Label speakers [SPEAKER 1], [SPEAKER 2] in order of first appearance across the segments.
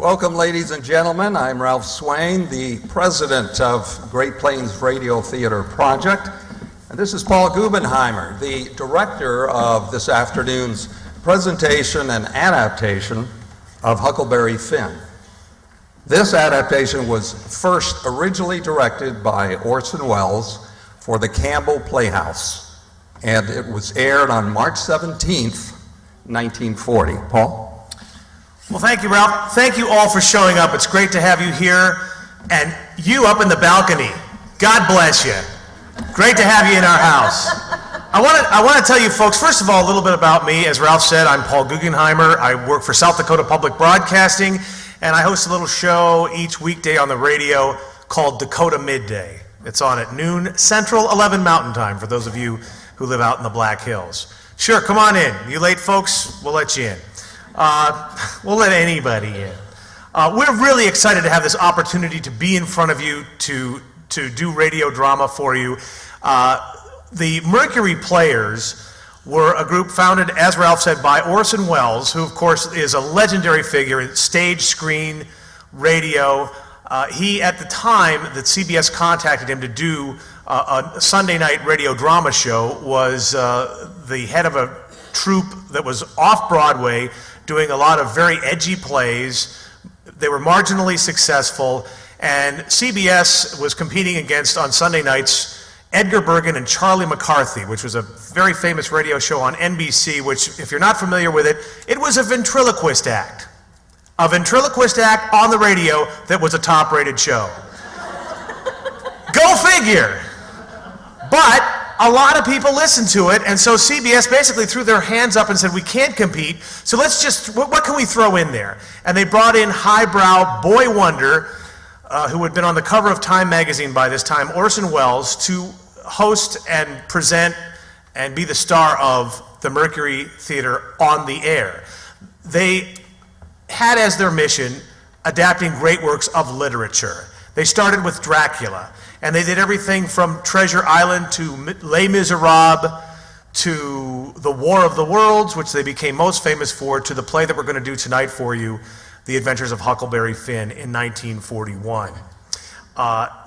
[SPEAKER 1] Welcome, ladies and gentlemen. I'm Ralph Swain, the president of Great Plains Radio Theater Project. And this is Paul Gubenheimer, the director of this afternoon's presentation and adaptation of Huckleberry Finn. This adaptation was first originally directed by Orson Welles for the Campbell Playhouse, and it was aired on March 17th, 1940. Paul?
[SPEAKER 2] Well, thank you, Ralph. Thank you all for showing up. It's great to have you here, and you up in the balcony. God bless you. Great to have you in our house. I want to tell you folks, first of all, a little bit about me. As Ralph said, I'm Paul Guggenheimer. I work for South Dakota Public Broadcasting, and I host a little show each weekday on the radio called Dakota Midday. It's on at noon Central, 11 Mountain Time, for those of you who live out in the Black Hills. Sure, come on in. You late folks, we'll let you in. We'll let anybody in. We're really excited to have this opportunity to be in front of you to do radio drama for you. The Mercury Players were a group founded, as Ralph said, by Orson Welles, who of course is a legendary figure in stage, screen, radio. He, at the time that CBS contacted him to do a Sunday night radio drama show, was the head of a troupe that was off Broadway, doing a lot of very edgy plays. They were marginally successful, and CBS was competing against, on Sunday nights, Edgar Bergen and Charlie McCarthy, which was a very famous radio show on NBC, which, if you're not familiar with it, it was a ventriloquist act. A ventriloquist act on the radio that was a top-rated show. Go figure! But a lot of people listened to it, and so CBS basically threw their hands up and said, we can't compete, so let's just, what can we throw in there? And they brought in highbrow boy wonder, who had been on the cover of Time magazine by this time, Orson Welles, to host and present and be the star of the Mercury Theater on the air. They had as their mission adapting great works of literature. They started with Dracula, and they did everything from Treasure Island to Les Miserables to The War of the Worlds, which they became most famous for, to the play that we're going to do tonight for you, The Adventures of Huckleberry Finn, in 1941.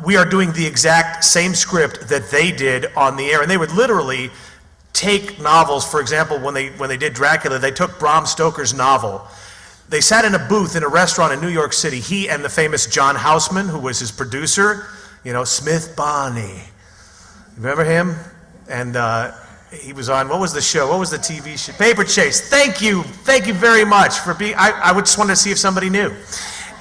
[SPEAKER 2] We are doing the exact same script that they did on the air, and they would literally take novels. For example, when they did Dracula, they took Bram Stoker's novel. They sat in a booth in a restaurant in New York City, he and the famous John Houseman, who was his producer, you know, Smith Barney. Remember him? And he was on, what was the show? What was the TV show? Paper Chase. Thank you very much for being, I would just wanted to see if somebody knew.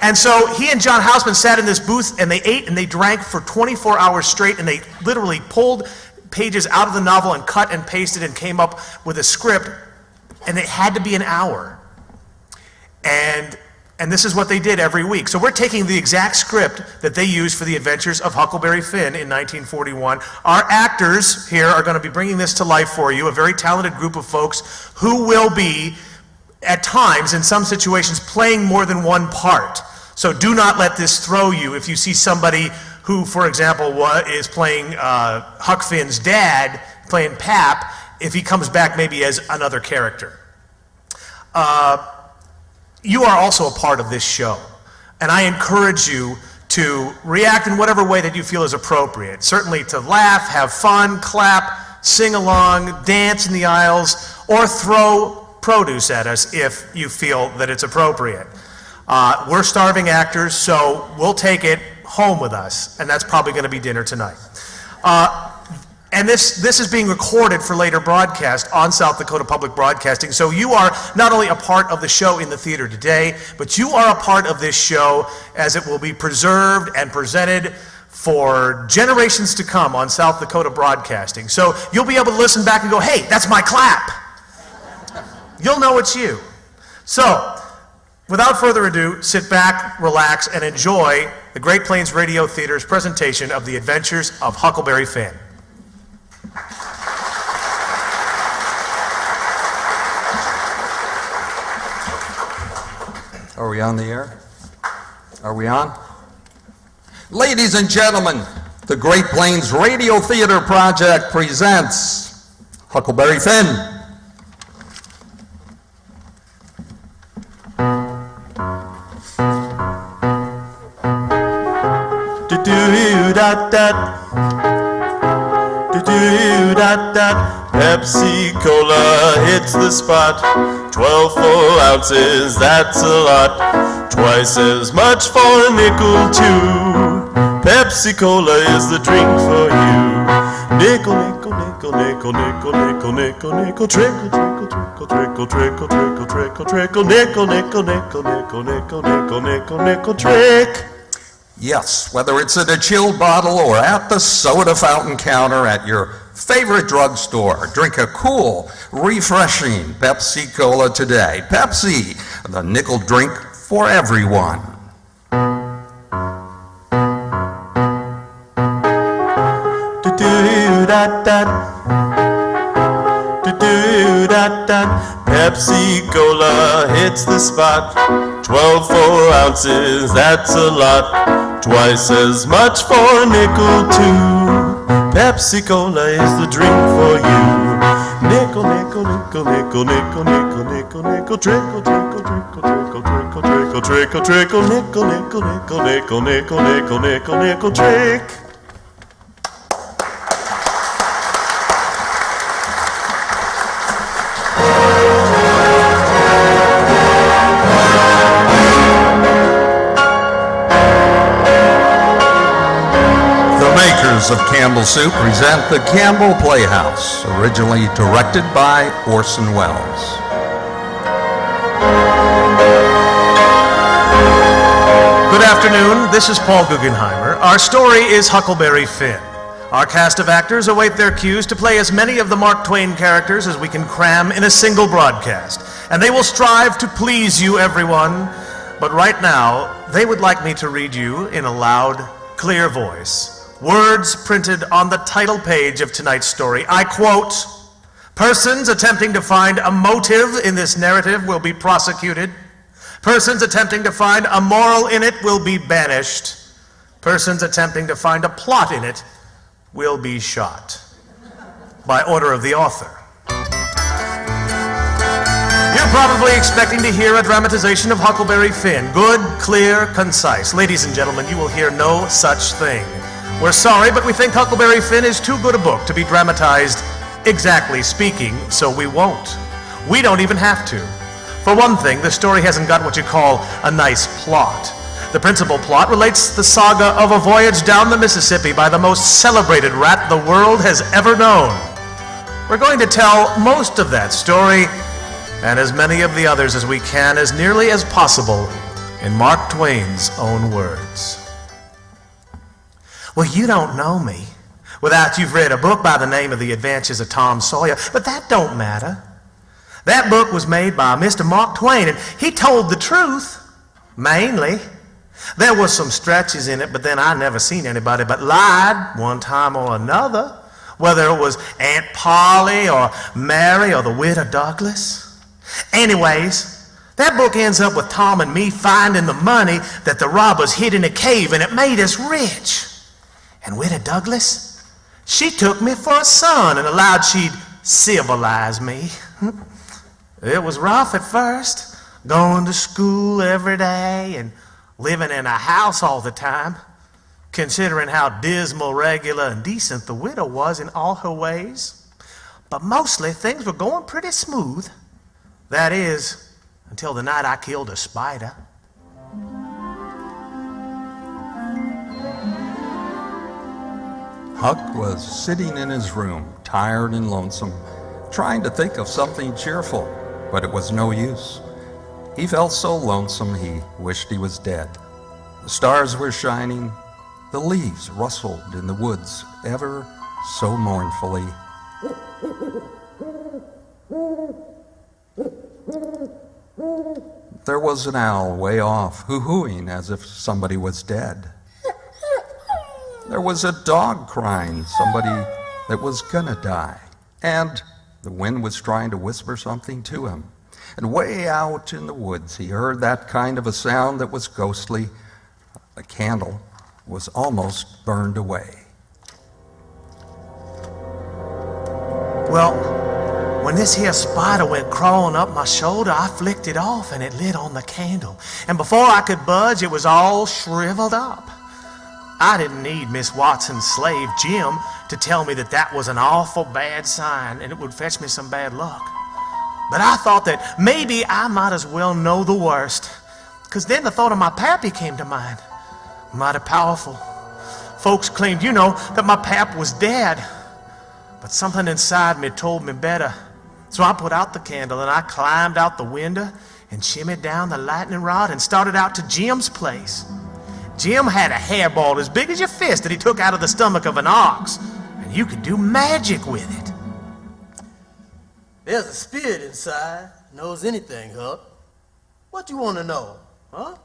[SPEAKER 2] And so he and John Houseman sat in this booth, and they ate and they drank for 24 hours straight, and they literally pulled pages out of the novel and cut and pasted and came up with a script, and it had to be an hour. And this is what they did every week. So we're taking the exact script that they used for The Adventures of Huckleberry Finn in 1941. Our actors here are going to be bringing this to life for you, a very talented group of folks who will be, at times, in some situations, playing more than one part. So do not let this throw you if you see somebody who, for example, is playing Huck Finn's dad, playing Pap, if he comes back maybe as another character. You are also a part of this show, and I encourage you to react in whatever way that you feel is appropriate. Certainly to laugh, have fun, clap, sing along, dance in the aisles, or throw produce at us if you feel that it's appropriate. We're starving actors, so we'll take it home with us, and that's probably going to be dinner tonight. And this is being recorded for later broadcast on South Dakota Public Broadcasting. So you are not only a part of the show in the theater today, but you are a part of this show as it will be preserved and presented for generations to come on South Dakota Broadcasting. So you'll be able to listen back and go, hey, that's my clap. You'll know it's you. So without further ado, sit back, relax, and enjoy the Great Plains Radio Theater's presentation of The Adventures of Huckleberry Finn.
[SPEAKER 1] Are we on the air? Are we on? Ladies and gentlemen, the Great Plains Radio Theater Project presents Huckleberry Finn.
[SPEAKER 3] Do-do-da-da. Do-do-da-da. Pepsi Cola hits the spot. 12 full ounces, that's a lot. Twice as much for a nickel too. Pepsi Cola is the drink for you. Nickel, nickel, nickel, nickel, nickel, nickel, nickel, nickel, trickle, trickle, trickle, trickle, trickle, trickle, trickle, trickle, nickel, nickel, nickel, nickel, nickel, nickel, nickel, nickel, trick.
[SPEAKER 1] Yes, whether it's in a chilled bottle or at the soda fountain counter at your favorite drugstore, drink a cool, refreshing Pepsi Cola today. Pepsi, the nickel drink for everyone.
[SPEAKER 3] Do-do-da-da. Do-do-da-da. Pepsi Cola hits the spot. 12 full ounces, that's a lot. Twice as much for a nickel too. Pepsi Cola is the drink for you. Nickel, nickel, nickel, nickel, nickel, nickel, nickel, nickel, trickle, trickle, trickle, trickle, trickle, trickle, trickle, trickle, nickel, nickel, nickel, nickel, nickel, nickel, nickel, nickel, trick.
[SPEAKER 1] Of Campbell Soup present the Campbell Playhouse, originally directed by Orson Welles.
[SPEAKER 2] Good afternoon, this is Paul Guggenheimer. Our story is Huckleberry Finn. Our cast of actors await their cues to play as many of the Mark Twain characters as we can cram in a single broadcast, and they will strive to please you, everyone. But right now, they would like me to read you in a loud, clear voice words printed on the title page of tonight's story. I quote, "Persons attempting to find a motive in this narrative will be prosecuted. Persons attempting to find a moral in it will be banished. Persons attempting to find a plot in it will be shot." By order of the author. You're probably expecting to hear a dramatization of Huckleberry Finn. Good, clear, concise. Ladies and gentlemen, you will hear no such thing. We're sorry, but we think Huckleberry Finn is too good a book to be dramatized, exactly speaking, so we won't. We don't even have to. For one thing, the story hasn't got what you call a nice plot. The principal plot relates the saga of a voyage down the Mississippi by the most celebrated rat the world has ever known. We're going to tell most of that story, and as many of the others as we can, as nearly as possible, in Mark Twain's own words. Well, you don't know me without you've read a book by the name of The Adventures of Tom Sawyer, but that don't matter. That book was made by Mr. Mark Twain, and he told the truth, mainly. There was some stretches in it, but then I never seen anybody but lied one time or another, whether it was Aunt Polly or Mary or the widow Douglas. Anyways, that book ends up with Tom and me finding the money that the robbers hid in a cave, and it made us rich. And Widow Douglas, she took me for a son and allowed she'd civilize me. It was rough at first, going to school every day and living in a house all the time, considering how dismal, regular, and decent the widow was in all her ways. But mostly things were going pretty smooth. That is, until the night I killed a spider.
[SPEAKER 1] Huck was sitting in his room, tired and lonesome, trying to think of something cheerful, but it was no use. He felt so lonesome he wished he was dead. The stars were shining, the leaves rustled in the woods ever so mournfully. There was an owl way off, hoo-hooing as if somebody was dead. There was a dog crying, somebody that was gonna die. And the wind was trying to whisper something to him. And way out in the woods, he heard that kind of a sound that was ghostly. The candle was almost burned away.
[SPEAKER 2] Well, when this here spider went crawling up my shoulder, I flicked it off and it lit on the candle. And before I could budge, it was all shriveled up. I didn't need Miss Watson's slave, Jim, to tell me that that was an awful bad sign and it would fetch me some bad luck. But I thought that maybe I might as well know the worst, because then the thought of my pappy came to mind. Mighty powerful. Folks claimed, that my pap was dead. But something inside me told me better. So I put out the candle and I climbed out the window and shimmied down the lightning rod and started out to Jim's place. Jim had a hairball as big as your fist that he took out of the stomach of an ox, and you could do magic with it.
[SPEAKER 4] There's a spirit inside, knows anything, Huck. What you want to know, huh?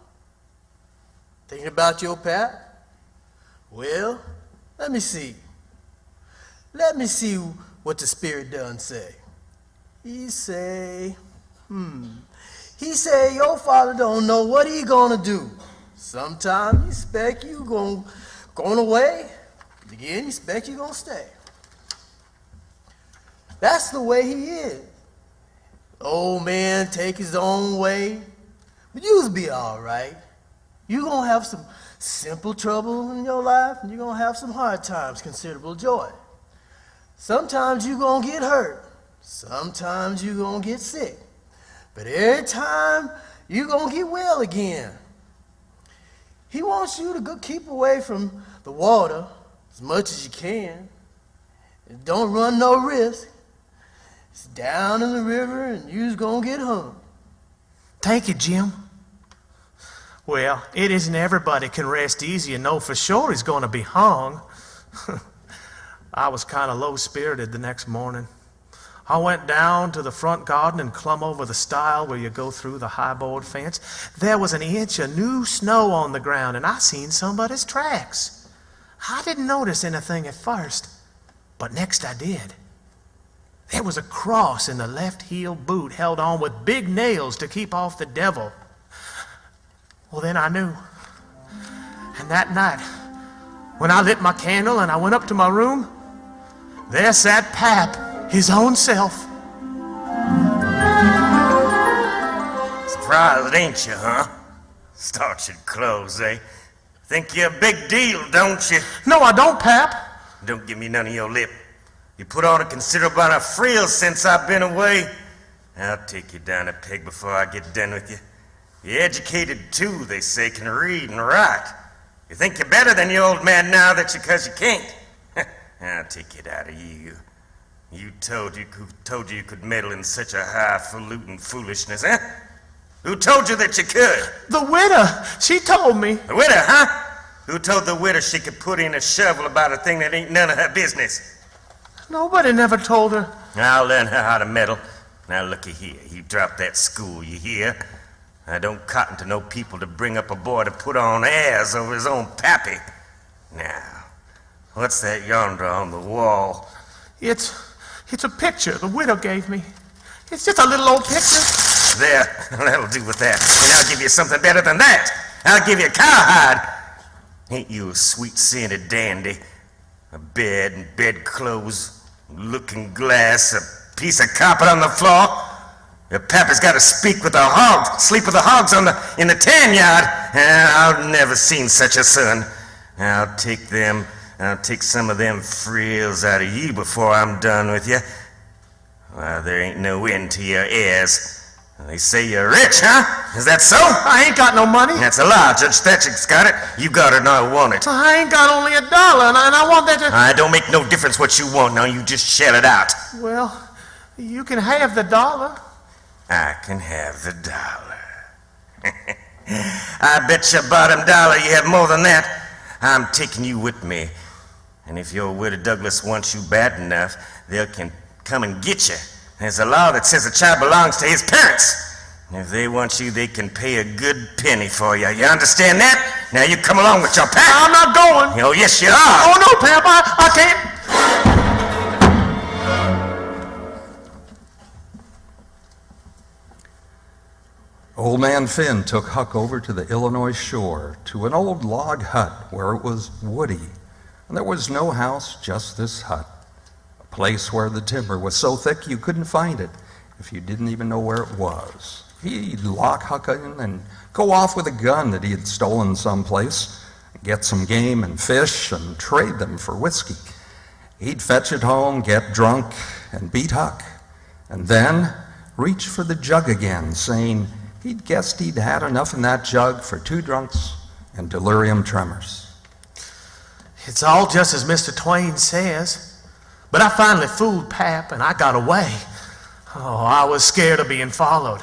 [SPEAKER 4] Thinking about your pap? Well, let me see. Let me see what the spirit done say. He say your father don't know what he gonna do. Sometime he expect you going away. Again, he expect you gonna stay. That's the way he is. The old man take his own way, but you'll be all right. You're gonna have some simple trouble in your life, and you're gonna have some hard times, considerable joy. Sometimes you're gonna get hurt. Sometimes you're gonna get sick. But every time you're gonna get well again. He wants you to keep away from the water as much as you can. And don't run no risk. It's down in the river and you're gonna get hung.
[SPEAKER 2] Thank you, Jim. Well, it isn't everybody can rest easy and know for sure he's going to be hung. I was kind of low-spirited the next morning. I went down to the front garden and clumb over the stile where you go through the high-board fence. There was an inch of new snow on the ground, and I seen somebody's tracks. I didn't notice anything at first, but next I did. There was a cross in the left heel boot held on with big nails to keep off the devil. Well, then I knew. And that night, when I lit my candle and I went up to my room, there sat Pap, his own self.
[SPEAKER 5] Surprised, ain't you, huh? Start your clothes, eh? Think you're a big deal, don't you?
[SPEAKER 2] No, I don't, Pap.
[SPEAKER 5] Don't give me none of your lip. You put on a considerable amount of frills since I've been away. I'll take you down a peg before I get done with you. You're educated, too, they say, can read and write. You think you're better than your old man now because you can't. I'll take it out of you. Who told you you could meddle in such a highfalutin foolishness, huh? Who told you that you could?
[SPEAKER 2] The widow, she told me.
[SPEAKER 5] The widow, huh? Who told the widow she could put in a shovel about a thing that ain't none of her business?
[SPEAKER 2] Nobody never told her.
[SPEAKER 5] I'll learn her how to meddle. Now looky here, you drop that school, you hear? I don't cotton to no people to bring up a boy to put on airs over his own pappy. Now, what's that yonder on the wall?
[SPEAKER 2] It's a picture the widow gave me. It's just a little old picture.
[SPEAKER 5] There, that'll do with that. And I'll give you something better than that. I'll give you a cowhide. Ain't you a sweet-scented dandy? A bed and bedclothes, looking glass, a piece of carpet on the floor. Your papa's got to speak with the hogs, sleep with the hogs in the tan yard. I've never seen such a son. I'll take some of them frills out of you before I'm done with you. Well, there ain't no end to your heirs. They say you're rich, huh? Is that so?
[SPEAKER 2] I ain't got no money.
[SPEAKER 5] That's a lie. Judge Thatcher's got it. You got it and I want it.
[SPEAKER 2] I ain't got only $1, and I want that to...
[SPEAKER 5] It don't make no difference what you want. Now you just shell it out.
[SPEAKER 2] Well, you can have the $1.
[SPEAKER 5] I can have the $1. I bet your bottom dollar you have more than that. I'm taking you with me. And if your widow Douglas wants you bad enough, they can come and get you. There's a law that says a child belongs to his parents. And if they want you, they can pay a good penny for you. You understand that? Now you come along with your pap.
[SPEAKER 2] I'm not going.
[SPEAKER 5] Oh, yes, you are.
[SPEAKER 2] Oh, no, Pap, I can't.
[SPEAKER 1] Old Man Finn took Huck over to the Illinois shore to an old log hut where it was woody. And there was no house, just this hut. A place where the timber was so thick you couldn't find it if you didn't even know where it was. He'd lock Huck in and go off with a gun that he had stolen someplace, get some game and fish, and trade them for whiskey. He'd fetch it home, get drunk, and beat Huck, and then reach for the jug again, saying he'd guessed he'd had enough in that jug for 2 drunks and delirium tremors.
[SPEAKER 2] It's all just as Mr. Twain says. But I finally fooled Pap, and I got away. Oh, I was scared of being followed.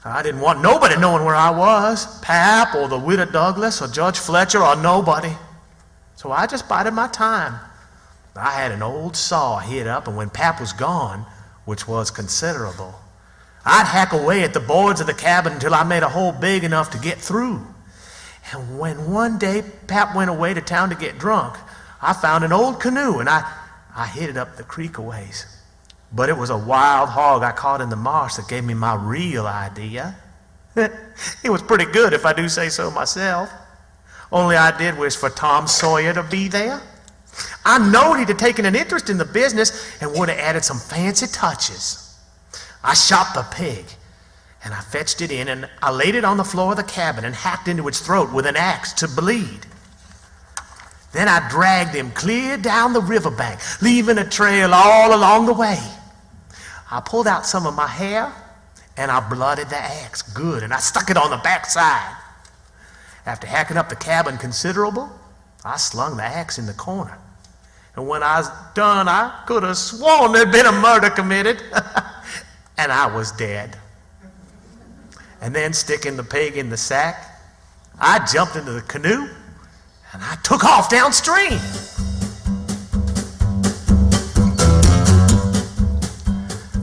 [SPEAKER 2] I didn't want nobody knowing where I was, Pap or the widow Douglas or Judge Fletcher or nobody. So I just bided my time. I had an old saw hid up, and when Pap was gone, which was considerable, I'd hack away at the boards of the cabin until I made a hole big enough to get through. And when one day Pap went away to town to get drunk, I found an old canoe, and I hid it up the creek a ways. But it was a wild hog I caught in the marsh that gave me my real idea. It was pretty good, if I do say so myself. Only I did wish for Tom Sawyer to be there. I knowed he'd have taken an interest in the business and would have added some fancy touches. I shot the pig, and I fetched it in, and I laid it on the floor of the cabin and hacked into its throat with an axe to bleed. Then I dragged him clear down the riverbank, leaving a trail all along the way. I pulled out some of my hair, and I blooded the axe good, and I stuck it on the backside. After hacking up the cabin considerable, I slung the axe in the corner. And when I was done, I could have sworn there'd been a murder committed. And I was dead. And then, sticking the pig in the sack, I jumped into the canoe, and I took off downstream.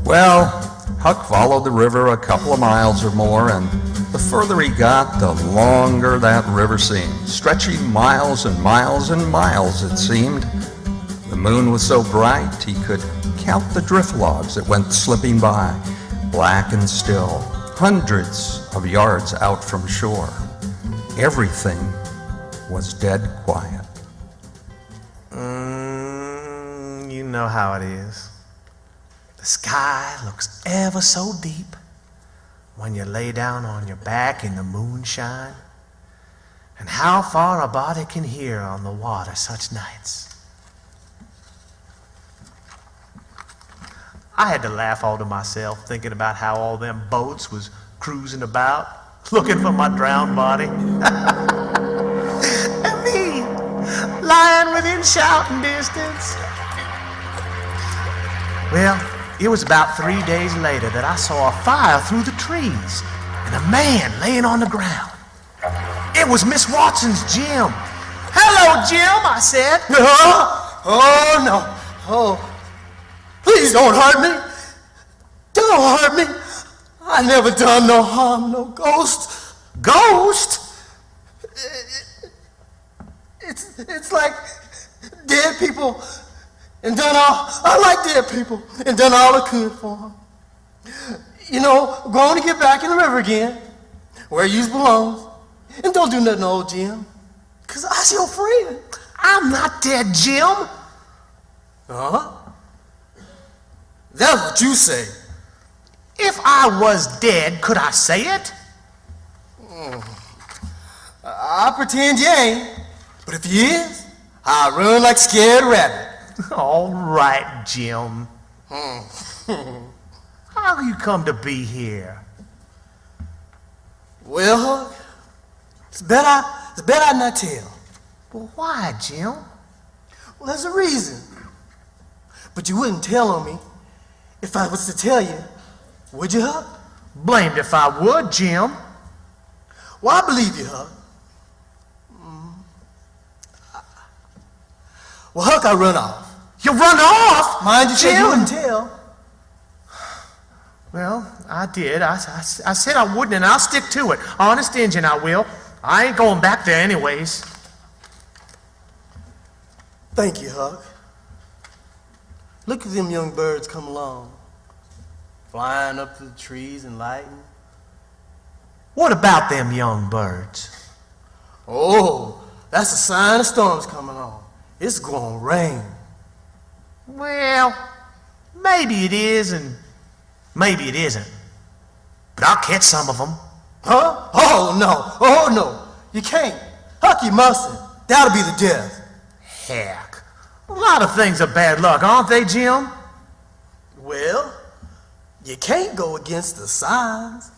[SPEAKER 1] Well, Huck followed the river a couple of miles or more, and the further he got, the longer that river seemed, stretching miles and miles and miles, it seemed. The moon was so bright he could count the drift logs that went slipping by, black and still, hundreds of yards out from shore. Everything was dead quiet.
[SPEAKER 2] You know how it is. The sky looks ever so deep when you lay down on your back in the moonshine, and how far a body can hear on the water such nights. I had to laugh all to myself thinking about how all them boats was cruising about, looking for my drowned body. And me, lying within shouting distance. Well, it was about 3 days later that I saw a fire through the trees and a man laying on the ground. It was Miss Watson's Jim. "Hello, Jim," I said.
[SPEAKER 4] Oh, no. Oh, please don't hurt me. Don't hurt me. I never done no harm, no ghost.
[SPEAKER 2] "Ghost?"
[SPEAKER 4] It's like dead people and done all, I like dead people and done all I could for them. You know, go on and get back in the river again, where you belong, and don't do nothing to old Jim, because I's your friend.
[SPEAKER 2] "I'm not dead, Jim."
[SPEAKER 4] Uh-huh. That's what you say.
[SPEAKER 2] "If I was dead, could I say it?"
[SPEAKER 4] I pretend you ain't, but if you is, I run like a scared rabbit.
[SPEAKER 2] All right, Jim. How you come to be here?
[SPEAKER 4] Well, Huck, it's better I not tell.
[SPEAKER 2] Well, why, Jim?
[SPEAKER 4] Well, there's a reason. But you wouldn't tell on me if I was to tell you, would you, Huck?
[SPEAKER 2] Blamed if I would, Jim.
[SPEAKER 4] Well, I believe you, Huck. Well, Huck, I run off.
[SPEAKER 2] You run off?
[SPEAKER 4] Mind you, said you
[SPEAKER 2] Jim?
[SPEAKER 4] wouldn't tell.
[SPEAKER 2] Well, I did. I said I wouldn't, and I'll stick to it. Honest Injun, I will. I ain't going back there anyways.
[SPEAKER 4] Thank you, Huck. Look at them young birds come along, flying up to the trees and lighting.
[SPEAKER 2] What about them young birds?
[SPEAKER 4] Oh, that's a sign a storm's coming on. It's gonna rain.
[SPEAKER 2] Well, maybe it is, and maybe it isn't. But I'll catch some of them.
[SPEAKER 4] Huh? Oh, no. You can't. Huck, you mustn't. That'll be the death.
[SPEAKER 2] Heck. A lot of things are bad luck, aren't they, Jim?
[SPEAKER 4] Well, you can't go against the signs.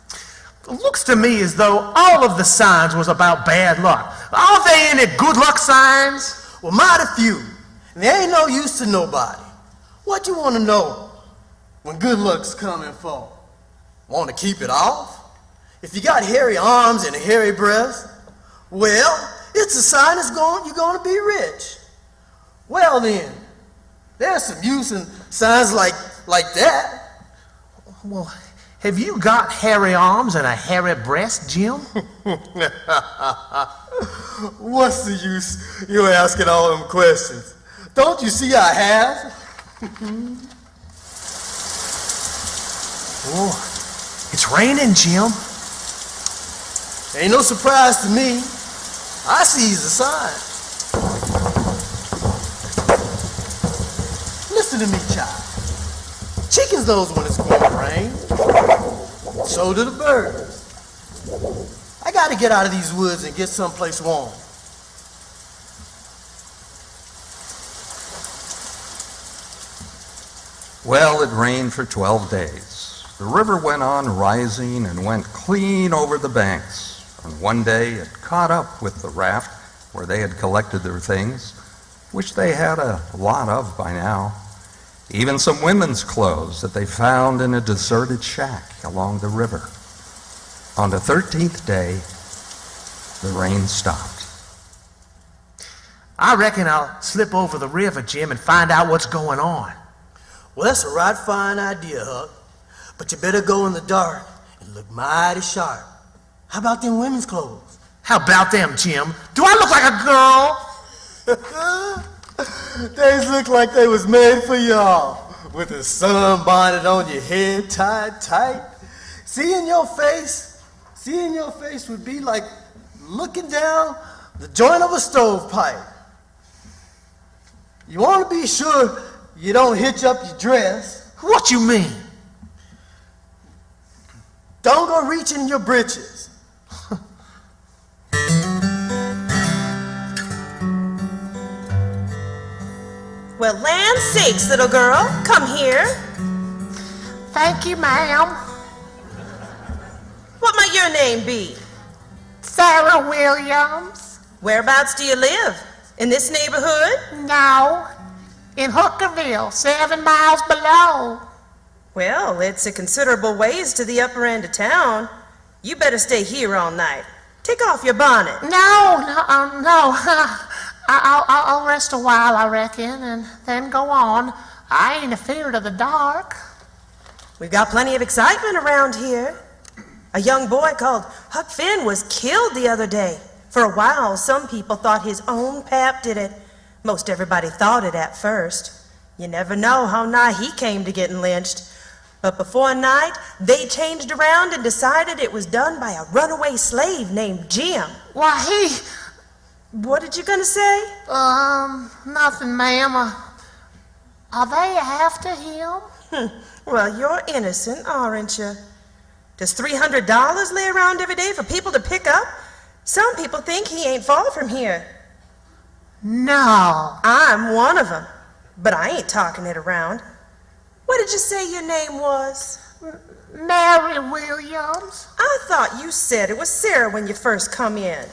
[SPEAKER 2] It looks to me as though all of the signs was about bad luck. Aren't they any good luck signs?
[SPEAKER 4] Well, mighty few. And they ain't no use to nobody. What you want to know when good luck's coming for? Want to keep it off? If you got hairy arms and a hairy breast, well, it's a sign you're going to be rich. Well then, there's some use in signs like that.
[SPEAKER 2] Well, have you got hairy arms and a hairy breast, Jim?
[SPEAKER 4] What's the use you asking all them questions? Don't you see I have?
[SPEAKER 2] Oh, it's raining, Jim.
[SPEAKER 4] Ain't no surprise to me. I sees the sign. Listen to me, child. Chickens knows when it's going to rain. So do the birds. I got to get out of these woods and get someplace warm.
[SPEAKER 1] Well, it rained for 12 days. The river went on rising and went clean over the banks. And one day it caught up with the raft where they had collected their things, which they had a lot of by now. Even some women's clothes that they found in a deserted shack along the river. On the 13th day, the rain stopped.
[SPEAKER 2] I reckon I'll slip over the river, Jim, and find out what's going on.
[SPEAKER 4] Well, that's a right fine idea, Huck. But you better go in the dark and look mighty sharp. How about them women's clothes?
[SPEAKER 2] How about them, Jim? Do I look like a girl?
[SPEAKER 4] They look like they was made for y'all. With a sunbonnet on your head tied tight. Seeing your face would be like looking down the joint of a stovepipe. You want to be sure you don't hitch up your dress.
[SPEAKER 2] What you mean?
[SPEAKER 4] Don't go reaching in your britches.
[SPEAKER 6] Well, land sakes, little girl, come here.
[SPEAKER 7] Thank you, ma'am.
[SPEAKER 6] What might your name be?
[SPEAKER 7] Sarah Williams.
[SPEAKER 6] Whereabouts do you live? In this neighborhood?
[SPEAKER 7] No, in Hookerville, 7 miles below.
[SPEAKER 6] Well, it's a considerable ways to the upper end of town. You better stay here all night. Take off your bonnet.
[SPEAKER 7] No. I'll rest a while, I reckon, and then go on. I ain't afeard of the dark.
[SPEAKER 6] We've got plenty of excitement around here. A young boy called Huck Finn was killed the other day. For a while, some people thought his own pap did it. Most everybody thought it at first. You never know how nigh he came to getting lynched. But before night, they changed around and decided it was done by a runaway slave named Jim.
[SPEAKER 7] Why,
[SPEAKER 6] What did you gonna say?
[SPEAKER 7] nothing, ma'am. Are they after him?
[SPEAKER 6] Well, you're innocent, aren't you? Does $300 lay around every day for people to pick up? Some people think he ain't far from here.
[SPEAKER 7] No.
[SPEAKER 6] I'm one of them, but I ain't talking it around. What did you say your name was?
[SPEAKER 7] Mary Williams.
[SPEAKER 6] I thought you said it was Sarah when you first come in.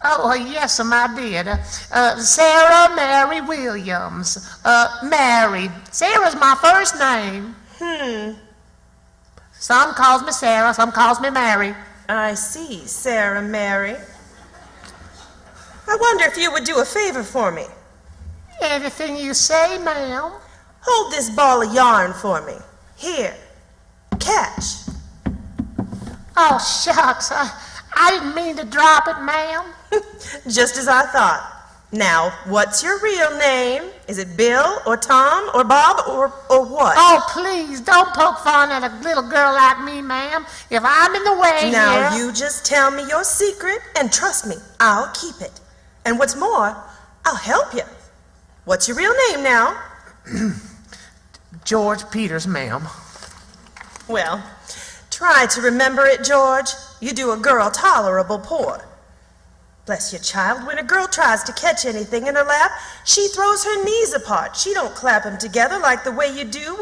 [SPEAKER 7] Oh, yes, I did. Sarah Mary Williams. Mary. Sarah's my first name. Some calls me Sarah, some calls me Mary.
[SPEAKER 6] I see, Sarah Mary. I wonder if you would do a favor for me.
[SPEAKER 7] Anything you say, ma'am.
[SPEAKER 6] Hold this ball of yarn for me. Here. Catch.
[SPEAKER 7] Oh, shucks. I didn't mean to drop it, ma'am.
[SPEAKER 6] Just as I thought. Now, what's your real name? Is it Bill or Tom or Bob or what?
[SPEAKER 7] Oh, please, don't poke fun at a little girl like me, ma'am. If I'm in the way
[SPEAKER 6] Now,
[SPEAKER 7] here...
[SPEAKER 6] you just tell me your secret, and trust me, I'll keep it. And what's more, I'll help you. What's your real name now?
[SPEAKER 2] George Peters, ma'am.
[SPEAKER 6] Well, try to remember it, George. You do a girl tolerable poor. Bless your child, when a girl tries to catch anything in her lap, she throws her knees apart. She don't clap them together like the way you do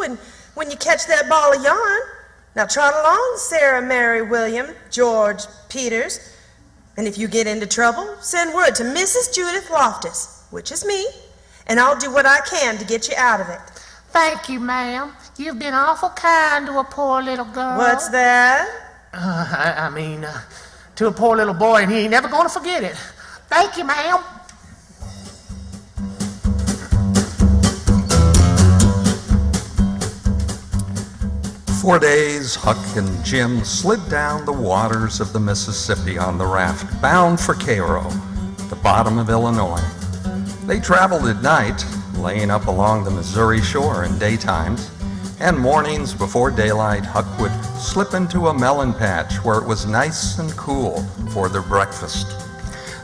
[SPEAKER 6] when you catch that ball of yarn. Now trot along, Sarah Mary William George Peters. And if you get into trouble, send word to Mrs. Judith Loftus, which is me, and I'll do what I can to get you out of it.
[SPEAKER 7] Thank you, ma'am. You've been awful kind to a poor little girl.
[SPEAKER 6] What's that?
[SPEAKER 7] I mean, to a poor little boy, and he ain't never going to forget it. Thank you, ma'am.
[SPEAKER 1] For days, Huck and Jim slid down the waters of the Mississippi on the raft, bound for Cairo, the bottom of Illinois. They traveled at night, laying up along the Missouri shore in daytimes, and mornings before daylight, Huck would slip into a melon patch where it was nice and cool for their breakfast.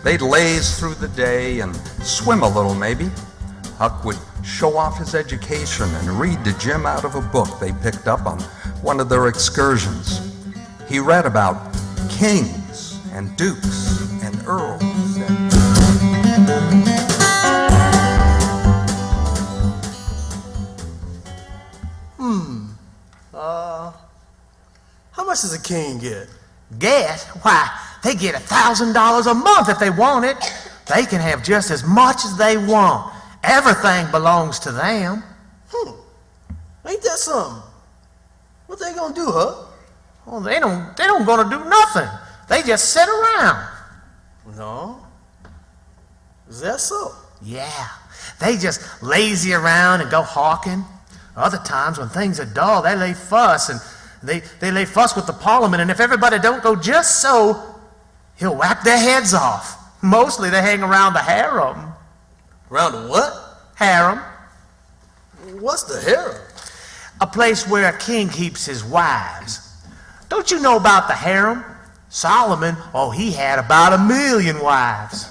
[SPEAKER 1] They'd laze through the day and swim a little maybe. Huck would show off his education and read to Jim out of a book they picked up on one of their excursions. He read about kings and dukes and earls.
[SPEAKER 4] How much does a king get?
[SPEAKER 2] Get? Why, they get $1,000 a month if they want it. They can have just as much as they want. Everything belongs to them.
[SPEAKER 4] Ain't that something? What they gonna do, huh?
[SPEAKER 2] Well, they don't gonna do nothing. They just sit around.
[SPEAKER 4] No. Is that so?
[SPEAKER 2] Yeah, they just lazy around and go hawking. Other times when things are dull, they lay fuss, and they lay fuss with the parliament, and if everybody don't go just so, he'll whack their heads off. Mostly they hang around the harem.
[SPEAKER 4] Around the what?
[SPEAKER 2] Harem.
[SPEAKER 4] What's the harem?
[SPEAKER 2] A place where a king keeps his wives. Don't you know about the harem? Solomon, he had about 1 million wives.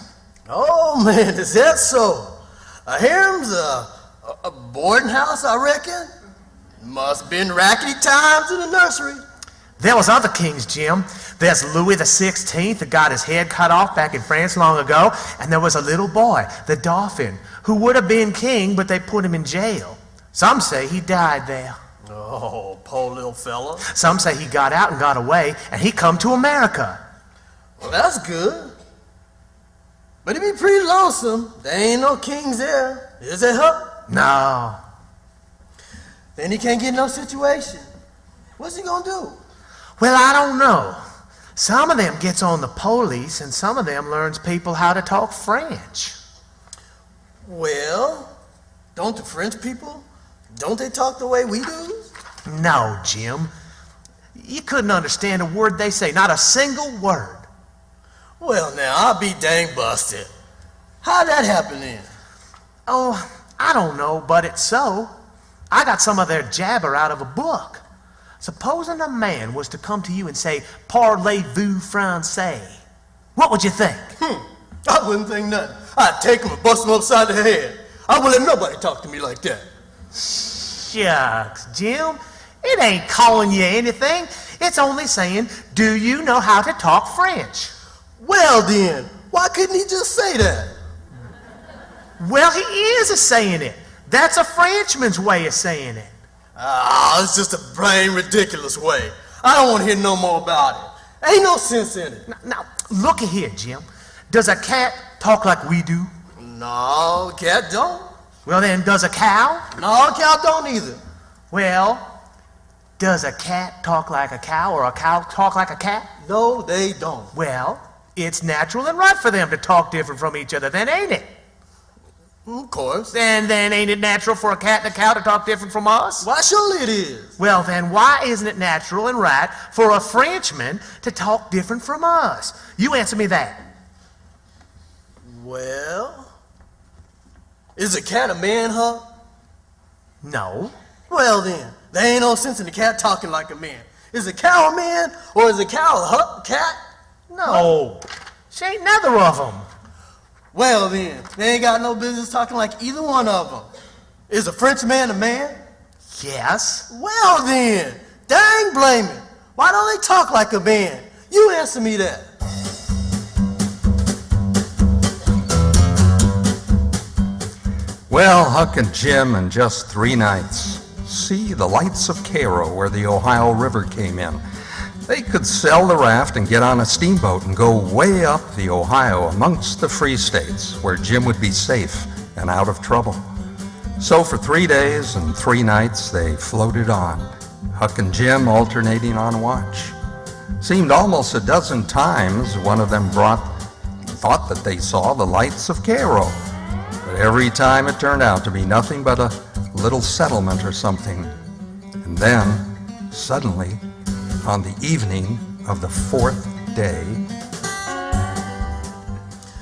[SPEAKER 4] Oh, man, is that so? A harem's a boarding house, I reckon? Must been rackety times in the nursery.
[SPEAKER 2] There was other kings, Jim. There's Louis the 16th that got his head cut off back in France long ago, and there was a little boy, the Dauphin, who would have been king, but they put him in jail. Some say he died there.
[SPEAKER 4] Oh, poor little fella.
[SPEAKER 2] Some say he got out and got away, and he come to America.
[SPEAKER 4] Well, that's good. But it'd be pretty lonesome. There ain't no kings there. Is there, Huck?
[SPEAKER 2] No.
[SPEAKER 4] Then he can't get no situation. What's he gonna do?
[SPEAKER 2] Well, I don't know. Some of them gets on the police, and some of them learns people how to talk French.
[SPEAKER 4] Well, don't the French people, don't they talk the way we do?
[SPEAKER 2] No, Jim. You couldn't understand a word they say, not a single word.
[SPEAKER 4] Well, now, I'll be dang busted. How'd that happen then?
[SPEAKER 2] Oh, I don't know, but it's so. I got some of their jabber out of a book. Supposing a man was to come to you and say, "Parlez-vous français?" What would you think?
[SPEAKER 4] I wouldn't think nothing. I'd take him and bust him upside the head. I wouldn't let nobody talk to me like that.
[SPEAKER 2] Shucks, Jim. It ain't calling you anything. It's only saying, do you know how to talk French?
[SPEAKER 4] Well then, why couldn't he just say that?
[SPEAKER 2] Well, he is saying it. That's a Frenchman's way of saying it.
[SPEAKER 4] It's just a plain ridiculous way. I don't want to hear no more about it. Ain't no sense in it.
[SPEAKER 2] Now, look here, Jim. Does a cat talk like we do?
[SPEAKER 4] No, cat don't.
[SPEAKER 2] Well, then, does a cow?
[SPEAKER 4] No, cat don't either.
[SPEAKER 2] Well, does a cat talk like a cow or a cow talk like a cat?
[SPEAKER 4] No, they don't.
[SPEAKER 2] Well, it's natural and right for them to talk different from each other, then ain't it?
[SPEAKER 4] Of course.
[SPEAKER 2] Then ain't it natural for a cat and a cow to talk different from us?
[SPEAKER 4] Why, surely it is.
[SPEAKER 2] Well, then why isn't it natural and right for a Frenchman to talk different from us? You answer me that.
[SPEAKER 4] Well, is a cat a man, huh?
[SPEAKER 2] No.
[SPEAKER 4] Well then, there ain't no sense in the cat talking like a man. Is a cow a man, or is a cow a cat?
[SPEAKER 2] No. She ain't neither of them.
[SPEAKER 4] Well then, they ain't got no business talking like either one of them. Is a Frenchman a man?
[SPEAKER 2] Yes.
[SPEAKER 4] Well then, dang blaming. Why don't they talk like a man? You answer me that.
[SPEAKER 1] Well, Huck and Jim, in just 3 nights, see the lights of Cairo where the Ohio River came in. They could sell the raft and get on a steamboat and go way up the Ohio amongst the free states where Jim would be safe and out of trouble. So for 3 days and 3 nights, they floated on, Huck and Jim alternating on watch. Seemed almost a dozen times one of them thought that they saw the lights of Cairo. But every time it turned out to be nothing but a little settlement or something. And then, suddenly, on the evening of the 4th day...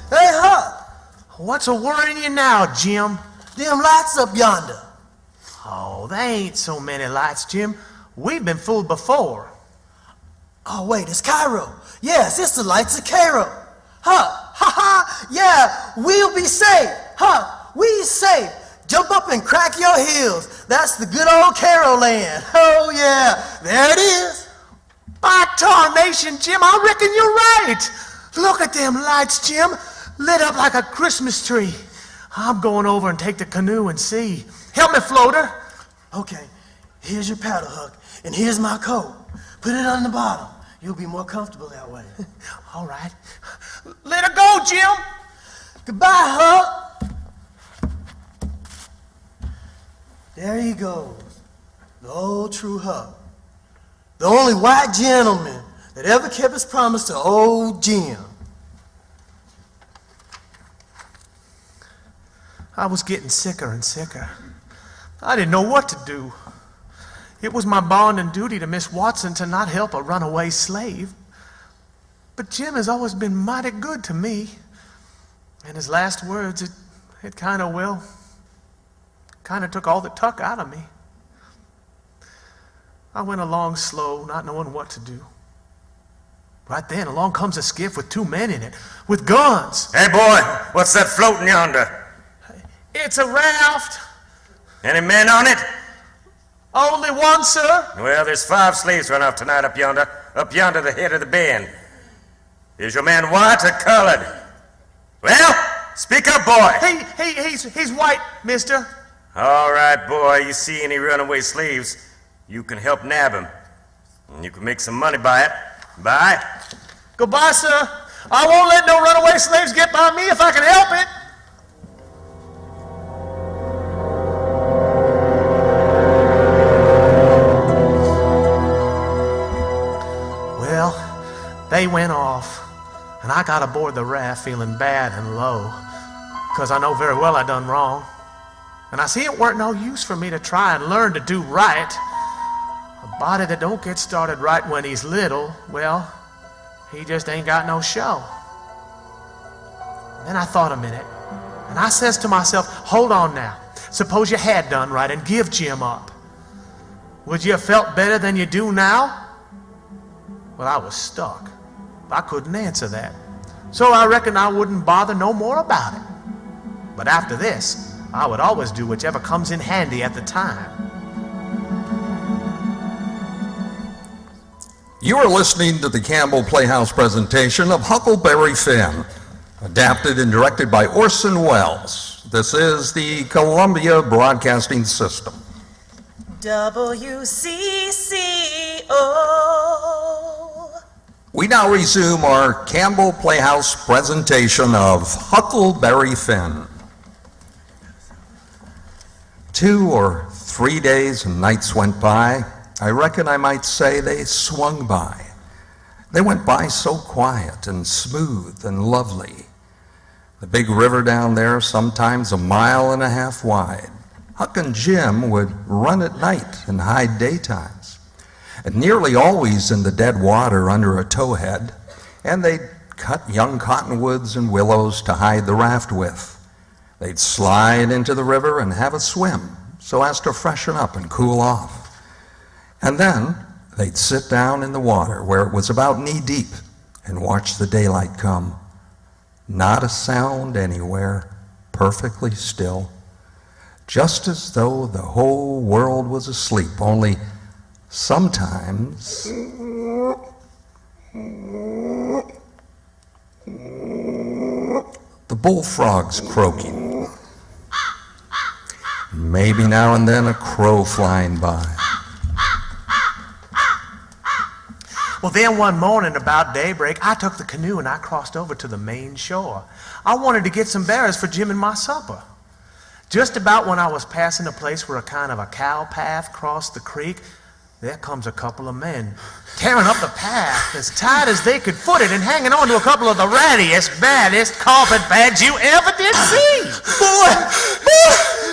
[SPEAKER 4] Hey, Huck!
[SPEAKER 2] What's a worrying you now, Jim?
[SPEAKER 4] Them lights up yonder.
[SPEAKER 2] Oh, there ain't so many lights, Jim. We've been fooled before.
[SPEAKER 4] Oh, wait, it's Cairo. Yes, it's the lights of Cairo. Huck, ha, yeah, we'll be safe. Huck, we safe. Jump up and crack your heels. That's the good old Cairo land. Oh, yeah, there it is.
[SPEAKER 2] By tarnation, Jim, I reckon you're right. Look at them lights, Jim, lit up like a Christmas tree. I'm going over and take the canoe and see. Help me, floater.
[SPEAKER 4] Okay, here's your paddle, Huck, and here's my coat. Put it on the bottom. You'll be more comfortable that way.
[SPEAKER 2] All right. Let her go, Jim.
[SPEAKER 4] Goodbye, Huck. There he goes, the old true Huck. The only white gentleman that ever kept his promise to old Jim.
[SPEAKER 2] I was getting sicker and sicker. I didn't know what to do. It was my bond and duty to Miss Watson to not help a runaway slave. But Jim has always been mighty good to me. And his last words, it kind of took all the tuck out of me. I went along slow, not knowing what to do. Right then, along comes a skiff with 2 men in it, with guns.
[SPEAKER 5] Hey, boy, what's that floating yonder?
[SPEAKER 2] It's a raft.
[SPEAKER 5] Any men on it?
[SPEAKER 2] Only one, sir.
[SPEAKER 5] Well, there's 5 slaves run off tonight up yonder the head of the bend. Is your man white or colored? Well, speak up, boy.
[SPEAKER 2] He's white, mister.
[SPEAKER 5] All right, boy, you see any runaway slaves, you can help nab them. And you can make some money by it. Bye.
[SPEAKER 2] Goodbye, sir. I won't let no runaway slaves get by me if I can help it. They went off, and I got aboard the raft feeling bad and low, because I know very well I done wrong. And I see it weren't no use for me to try and learn to do right. A body that don't get started right when he's little, well, he just ain't got no show. Then I thought a minute, and I says to myself, hold on now. Suppose you had done right and give Jim up. Would you have felt better than you do now? Well, I was stuck. I couldn't answer that. So I reckon I wouldn't bother no more about it. But after this, I would always do whichever comes in handy at the time.
[SPEAKER 1] You are listening to the Campbell Playhouse presentation of Huckleberry Finn, adapted and directed by Orson Welles. This is the Columbia Broadcasting System.
[SPEAKER 6] WCCO.
[SPEAKER 1] We now resume our Campbell Playhouse presentation of Huckleberry Finn. 2 or 3 days and nights went by. I reckon I might say they swung by. They went by so quiet and smooth and lovely. The big river down there, sometimes 1.5 miles wide. Huck and Jim would run at night and hide daytimes, and nearly always in the dead water under a towhead, and they'd cut young cottonwoods and willows to hide the raft with. They'd slide into the river and have a swim so as to freshen up and cool off. And then they'd sit down in the water where it was about knee-deep and watch the daylight come. Not a sound anywhere, perfectly still, just as though the whole world was asleep, only sometimes the bullfrogs croaking, maybe now and then a crow flying by.
[SPEAKER 2] Well, then one morning about daybreak, I took the canoe and I crossed over to the main shore. I wanted to get some berries for Jim and my supper. Just about when I was passing a place where a kind of a cow path crossed the creek, there comes a couple of men tearing up the path as tight as they could foot it and hanging on to a couple of the rattiest, baddest carpetbags you ever did see.
[SPEAKER 3] Boy,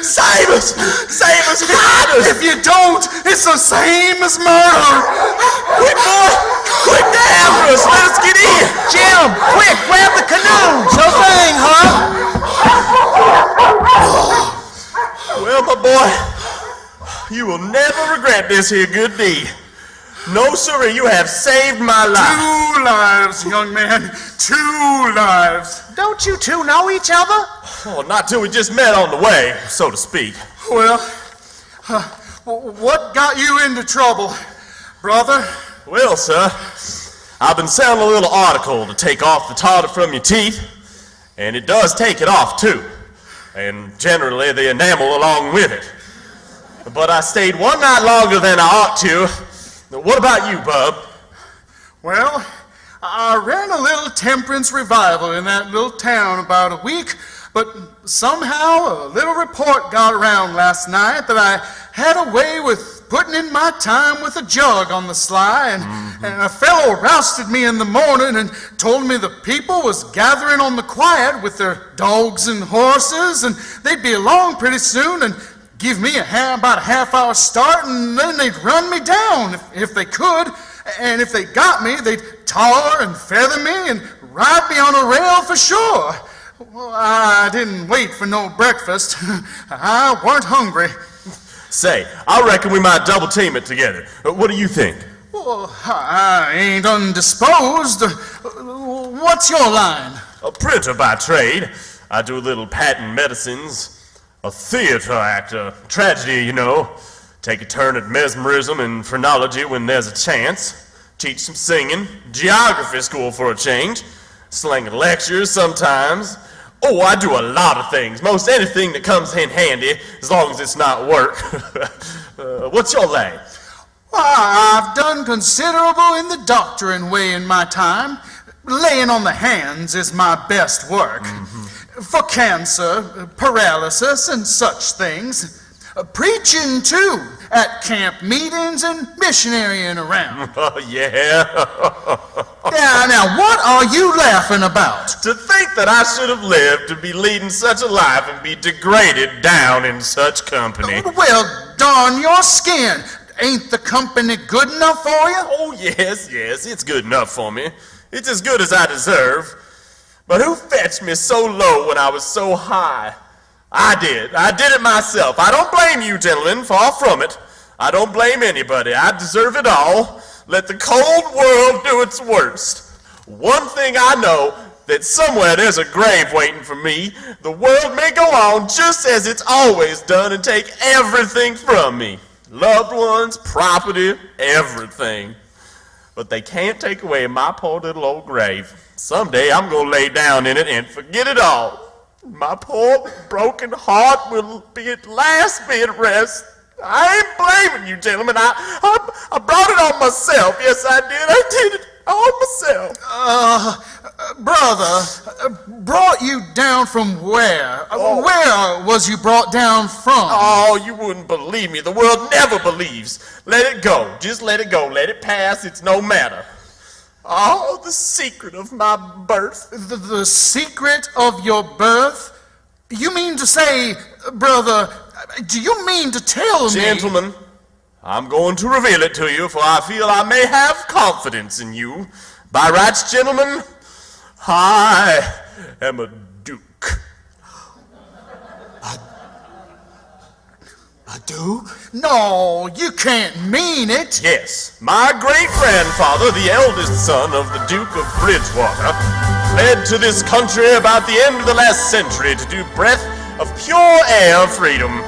[SPEAKER 3] save us, hide us.
[SPEAKER 8] If you don't, it's the same as murder.
[SPEAKER 3] Quick, boy, quick, they're after us. Let us get in.
[SPEAKER 2] Jim, quick, grab the canoe.
[SPEAKER 4] Sure thing, huh?
[SPEAKER 3] Well, my boy, you will never regret this here good deed. No, sir, you have saved my life.
[SPEAKER 8] 2 lives, young man. 2 lives.
[SPEAKER 2] Don't you two know each other?
[SPEAKER 3] Oh, not till we just met on the way, so to speak.
[SPEAKER 8] Well, what got you into trouble, brother?
[SPEAKER 3] Well, sir, I've been selling a little article to take off the tartar from your teeth, and it does take it off, too. And generally, the enamel along with it. But I stayed one night longer than I ought to. What about you, bub?
[SPEAKER 8] Well, I ran a little temperance revival in that little town about a week, but somehow a little report got around last night that I had a way with putting in my time with a jug on the sly, and a fellow rousted me in the morning and told me the people was gathering on the quiet with their dogs and horses, and they'd be along pretty soon and give me about a half-hour start, and then they'd run me down if they could, and if they got me, they'd tar and feather me and ride me on a rail for sure. Well, I didn't wait for no breakfast. I weren't hungry.
[SPEAKER 3] Say, I reckon we might double team it together. What do you think?
[SPEAKER 8] Well, I ain't undisposed. What's your line?
[SPEAKER 3] A printer by trade. I do a little patent medicines. A theater actor. Tragedy, you know. Take a turn at mesmerism and phrenology when there's a chance. Teach some singing. Geography school for a change. Slinging lectures sometimes. Oh, I do a lot of things. Most anything that comes in handy, as long as it's not work. What's your lay?
[SPEAKER 8] Well, I've done considerable in the doctoring way in my time. Laying on the hands is my best work. For cancer, paralysis, and such things. Preaching, too, at camp meetings and missionarying around.
[SPEAKER 3] Oh, yeah.
[SPEAKER 8] Now, what are you laughing about?
[SPEAKER 3] To think that I should have lived to be leading such a life and be degraded down in such company.
[SPEAKER 8] Well, darn your skin. Ain't the company good enough for you?
[SPEAKER 3] Oh, yes, it's good enough for me. It's as good as I deserve. But who fetched me so low when I was so high? I did it myself. I don't blame you, gentlemen, far from it. I don't blame anybody. I deserve it all. Let the cold world do its worst. One thing I know, that somewhere there's a grave waiting for me. The world may go on just as it's always done and take everything from me. Loved ones, property, everything. But they can't take away my poor little old grave. Someday I'm going to lay down in it and forget it all. My poor broken heart will be at last be at rest. I ain't blaming you, gentlemen. I brought it on myself. Yes, I did. I did it on myself.
[SPEAKER 8] Brother, brought you down from where? Where was you brought down from?
[SPEAKER 3] Oh, you wouldn't believe me. The world never believes. Let it go. Just let it go. Let it pass. It's no matter. Oh, the secret of my birth.
[SPEAKER 8] The secret of your birth? You mean to say, brother, do you mean to tell me?
[SPEAKER 3] Gentlemen, I'm going to reveal it to you, for I feel I may have confidence in you. By rights, gentlemen, I am a duke.
[SPEAKER 8] A duke? No, you can't mean it.
[SPEAKER 3] Yes, my great-grandfather, the eldest son of the Duke of Bridgewater, fled to this country about the end of the last century to do breath of pure air freedom.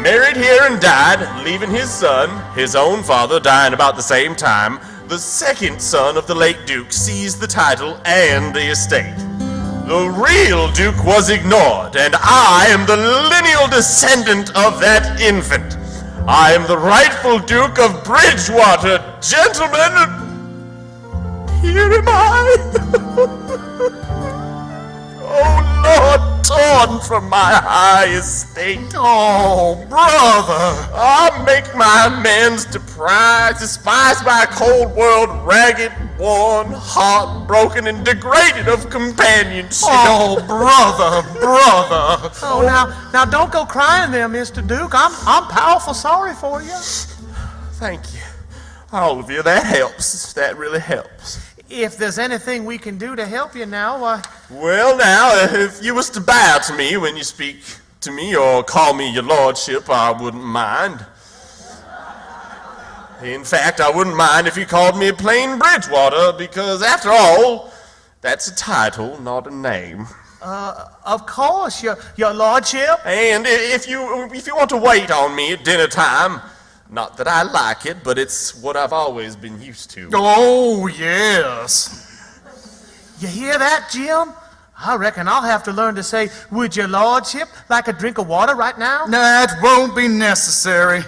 [SPEAKER 3] Married here and died, leaving his son, his own father dying about the same time. The second son of the late Duke seized the title and the estate. The real Duke was ignored, and I am the lineal descendant of that infant. I am the rightful Duke of Bridgewater. Gentlemen, here am I. Oh, Lord, torn from my high estate.
[SPEAKER 8] Oh, brother.
[SPEAKER 3] I make my amends, despised by a cold world, ragged, worn, heartbroken, and degraded of companionship.
[SPEAKER 8] Oh, brother.
[SPEAKER 2] Oh, now don't go crying there, Mr. Duke. I'm powerful sorry for you.
[SPEAKER 3] Thank you, all of you. That helps. That really helps.
[SPEAKER 2] If there's anything we can do to help you now,
[SPEAKER 3] Well, now, if you was to bow to me when you speak to me or call me your lordship, I wouldn't mind. In fact, I wouldn't mind if you called me plain Bridgewater, because after all, that's a title, not a name.
[SPEAKER 2] of course, your lordship.
[SPEAKER 3] And if you want to wait on me at dinner time, not that I like it, but it's what I've always been used to.
[SPEAKER 8] Oh, yes.
[SPEAKER 2] You hear that, Jim? I reckon I'll have to learn to say, would your lordship like a drink of water right now?
[SPEAKER 8] That won't be necessary.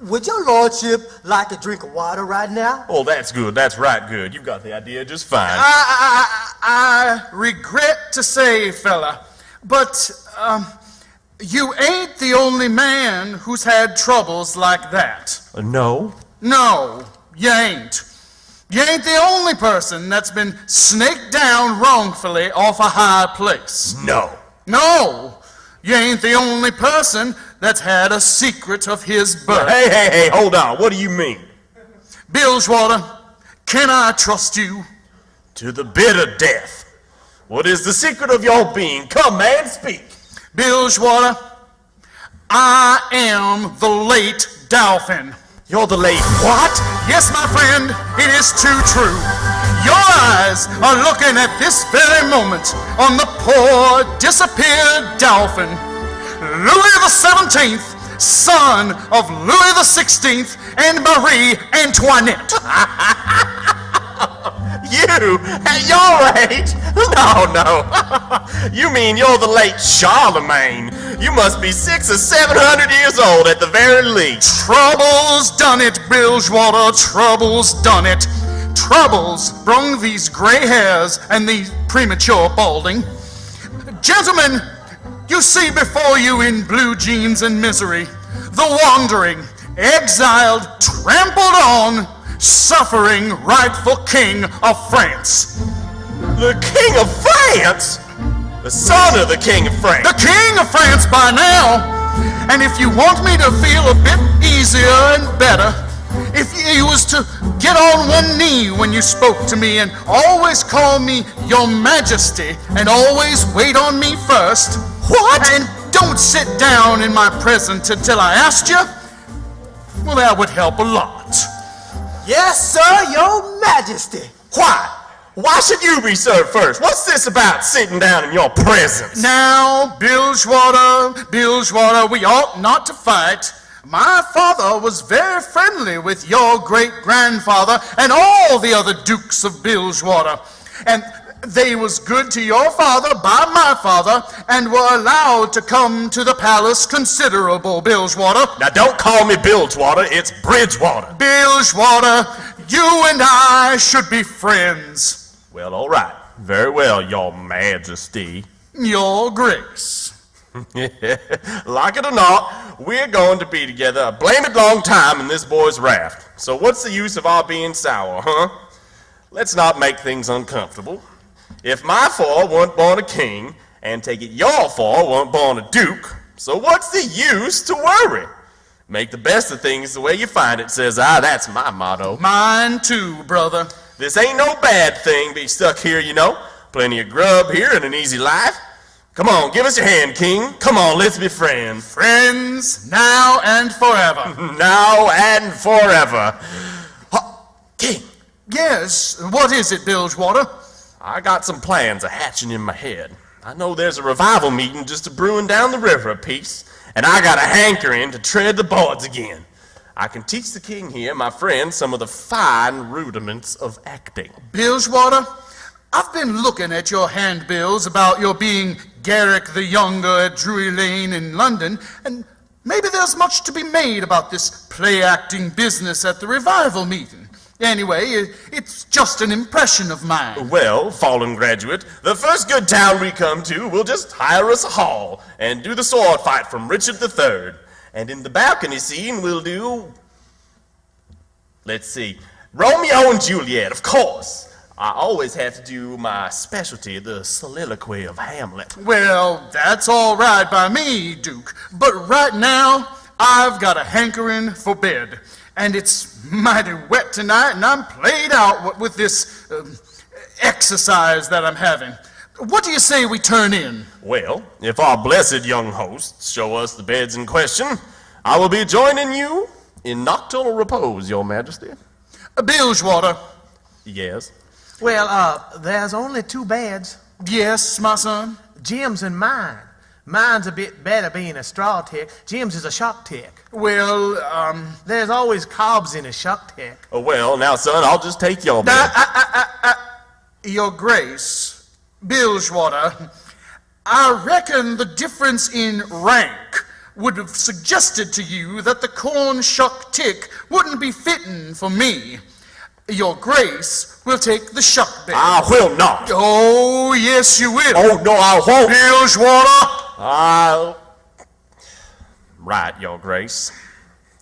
[SPEAKER 4] Would your lordship like a drink of water right now?
[SPEAKER 3] Oh, that's good. That's right good. You got the idea just fine.
[SPEAKER 8] I regret to say, fella, but you ain't the only man who's had troubles like that.
[SPEAKER 3] No?
[SPEAKER 8] No, you ain't. You ain't the only person that's been snaked down wrongfully off a high place.
[SPEAKER 3] No.
[SPEAKER 8] No, you ain't the only person that's had a secret of his birth.
[SPEAKER 3] Hey, hold on. What do you mean?
[SPEAKER 8] Bilgewater, can I trust you?
[SPEAKER 3] To the bitter death. What is the secret of your being? Come, man, speak.
[SPEAKER 8] Bilgewater, I am the late Dolphin.
[SPEAKER 3] You're the late what?
[SPEAKER 8] Yes, my friend, it is too true. Your eyes are looking at this very moment on the poor, disappeared Dolphin. Louis the 17th, son of Louis the 16th and Marie Antoinette.
[SPEAKER 3] You? At your age? No. You mean you're the late Charlemagne. You must be 600 or 700 years old at the very least.
[SPEAKER 8] Troubles done it, Bilgewater, troubles done it. Troubles brung these gray hairs and these premature balding. Gentlemen, you see before you in blue jeans and misery, the wandering, exiled, trampled on, suffering rightful king of France.
[SPEAKER 3] The King of France? The son of the King of France.
[SPEAKER 8] The king of France by now. And if you want me to feel a bit easier and better, if you was to get on one knee when you spoke to me and always call me your majesty and always wait on me first. What? And don't sit down in my presence until I asked you, well, that would help a lot.
[SPEAKER 4] Yes, sir, your majesty.
[SPEAKER 3] Why? Why should you be served first? What's this about sitting down in your presence?
[SPEAKER 8] Now, Bilgewater, we ought not to fight. My father was very friendly with your great-grandfather and all the other dukes of Bilgewater. And they was good to your father by my father and were allowed to come to the palace considerable, Bilgewater.
[SPEAKER 3] Now, don't call me Bilgewater, it's Bridgewater.
[SPEAKER 8] Bilgewater, you and I should be friends.
[SPEAKER 3] Well, all right. Very well, your majesty.
[SPEAKER 8] Your grace.
[SPEAKER 3] Like it or not, we're going to be together a blamed long time in this boy's raft. So what's the use of our being sour, huh? Let's not make things uncomfortable. If my four weren't born a king, and take it your four weren't born a duke, so what's the use to worry? Make the best of things the way you find it, says I. That's my motto.
[SPEAKER 8] Mine too, brother.
[SPEAKER 3] This ain't no bad thing, be stuck here, you know. Plenty of grub here and an easy life. Come on, give us your hand, King. Come on, let's be friends.
[SPEAKER 8] Friends, now and forever.
[SPEAKER 3] Now and forever. King.
[SPEAKER 8] Yes, what is it, Bilgewater?
[SPEAKER 3] I got some plans a-hatching in my head. I know there's a revival meeting just a-brewing down the river a piece, and I got a hankering to tread the boards again. I can teach the king here, my friend, some of the fine rudiments of acting.
[SPEAKER 8] Bilgewater, I've been looking at your handbills about your being Garrick the Younger at Drury Lane in London, and maybe there's much to be made about this play-acting business at the revival meeting. Anyway, it's just an impression of mine.
[SPEAKER 3] Well, fallen graduate, the first good town we come to, we'll just hire us a hall and do the sword fight from Richard III. And in the balcony scene, we'll do... let's see, Romeo and Juliet, of course. I always have to do my specialty, the soliloquy of Hamlet.
[SPEAKER 8] Well, that's all right by me, Duke. But right now, I've got a hankering for bed. And it's mighty wet tonight, and I'm played out with this exercise that I'm having. What do you say we turn in?
[SPEAKER 3] Well, if our blessed young hosts show us the beds in question, I will be joining you in nocturnal repose, Your Majesty.
[SPEAKER 8] Bilgewater.
[SPEAKER 3] Yes.
[SPEAKER 2] Well, there's only 2 beds.
[SPEAKER 8] Yes, my son.
[SPEAKER 2] Jim's and mine. Mine's a bit better being a straw tick. Jim's is a shuck tick.
[SPEAKER 8] Well,
[SPEAKER 2] There's always cobs in a shuck tick.
[SPEAKER 3] Oh, well, now, son, I'll just take your bed.
[SPEAKER 8] Your Grace, Bilgewater, I reckon the difference in rank would have suggested to you that the corn shuck tick wouldn't be fitting for me. Your Grace will take the shuck bed.
[SPEAKER 3] I will not.
[SPEAKER 8] Oh, yes, you will.
[SPEAKER 3] Oh, no, I won't.
[SPEAKER 8] Bilgewater!
[SPEAKER 3] Right, Your Grace.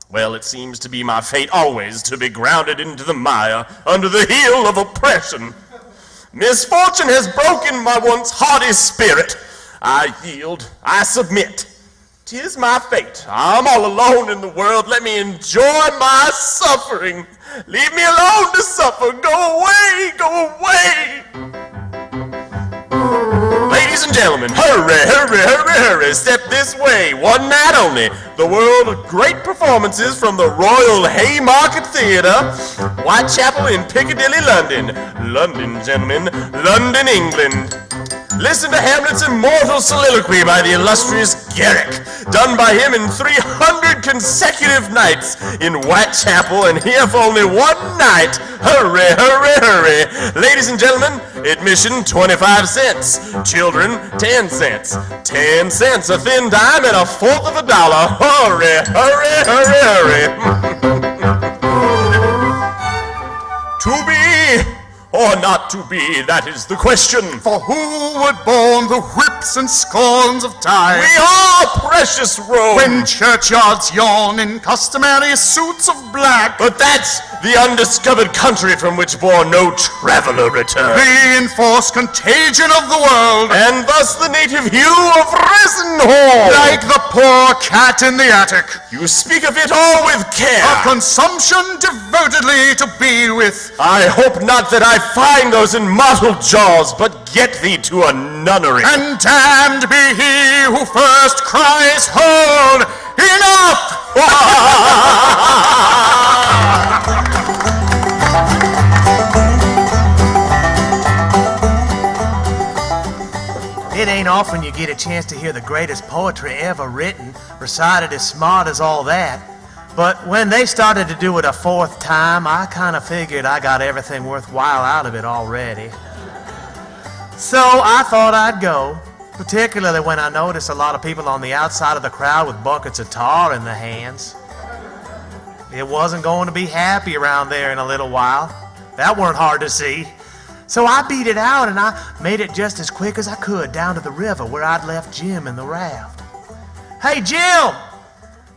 [SPEAKER 3] Well, it seems to be my fate always to be grounded into the mire under the heel of oppression. Misfortune has broken my once haughty spirit. I yield, I submit. 'Tis my fate. I'm all alone in the world. Let me enjoy my suffering. Leave me alone to suffer. Go away, go away. Ladies and gentlemen, hurry, hurry, hurry, hurry. Step this way. One night only. The world of great performances from the Royal Haymarket Theatre, Whitechapel in Piccadilly, London. London, gentlemen. London, England. Listen to Hamlet's immortal soliloquy by the illustrious Garrick, done by him in 300 consecutive nights in Whitechapel, and here for only one night. Hurry, hurry, hurry. Ladies and gentlemen, admission 25 cents. Children, 10 cents. 10 cents, a thin dime, and a fourth of a dollar. Hurry, hurry, hurry, hurry. To be or not to be, that is the question.
[SPEAKER 8] For who would borne the whips and scorns of time?
[SPEAKER 3] We are precious Rome.
[SPEAKER 8] When churchyards yawn in customary suits of black.
[SPEAKER 3] But that's the undiscovered country from which bore no traveler return.
[SPEAKER 8] The enforced contagion of the world.
[SPEAKER 3] And thus the native hue of risen horn.
[SPEAKER 8] Like the poor cat in the attic.
[SPEAKER 3] You speak of it all with care.
[SPEAKER 8] A consumption devotedly to be with.
[SPEAKER 3] I hope not that I find those immortal jaws, but get thee to a nunnery.
[SPEAKER 8] And damned be he who first cries, hold, enough!
[SPEAKER 2] It ain't often you get a chance to hear the greatest poetry ever written, recited as smart as all that. But when they started to do it a 4th time, I kind of figured I got everything worthwhile out of it already. So I thought I'd go, particularly when I noticed a lot of people on the outside of the crowd with buckets of tar in their hands. It wasn't going to be happy around there in a little while. That weren't hard to see. So I beat it out, and I made it just as quick as I could down to the river where I'd left Jim in the raft. Hey, Jim!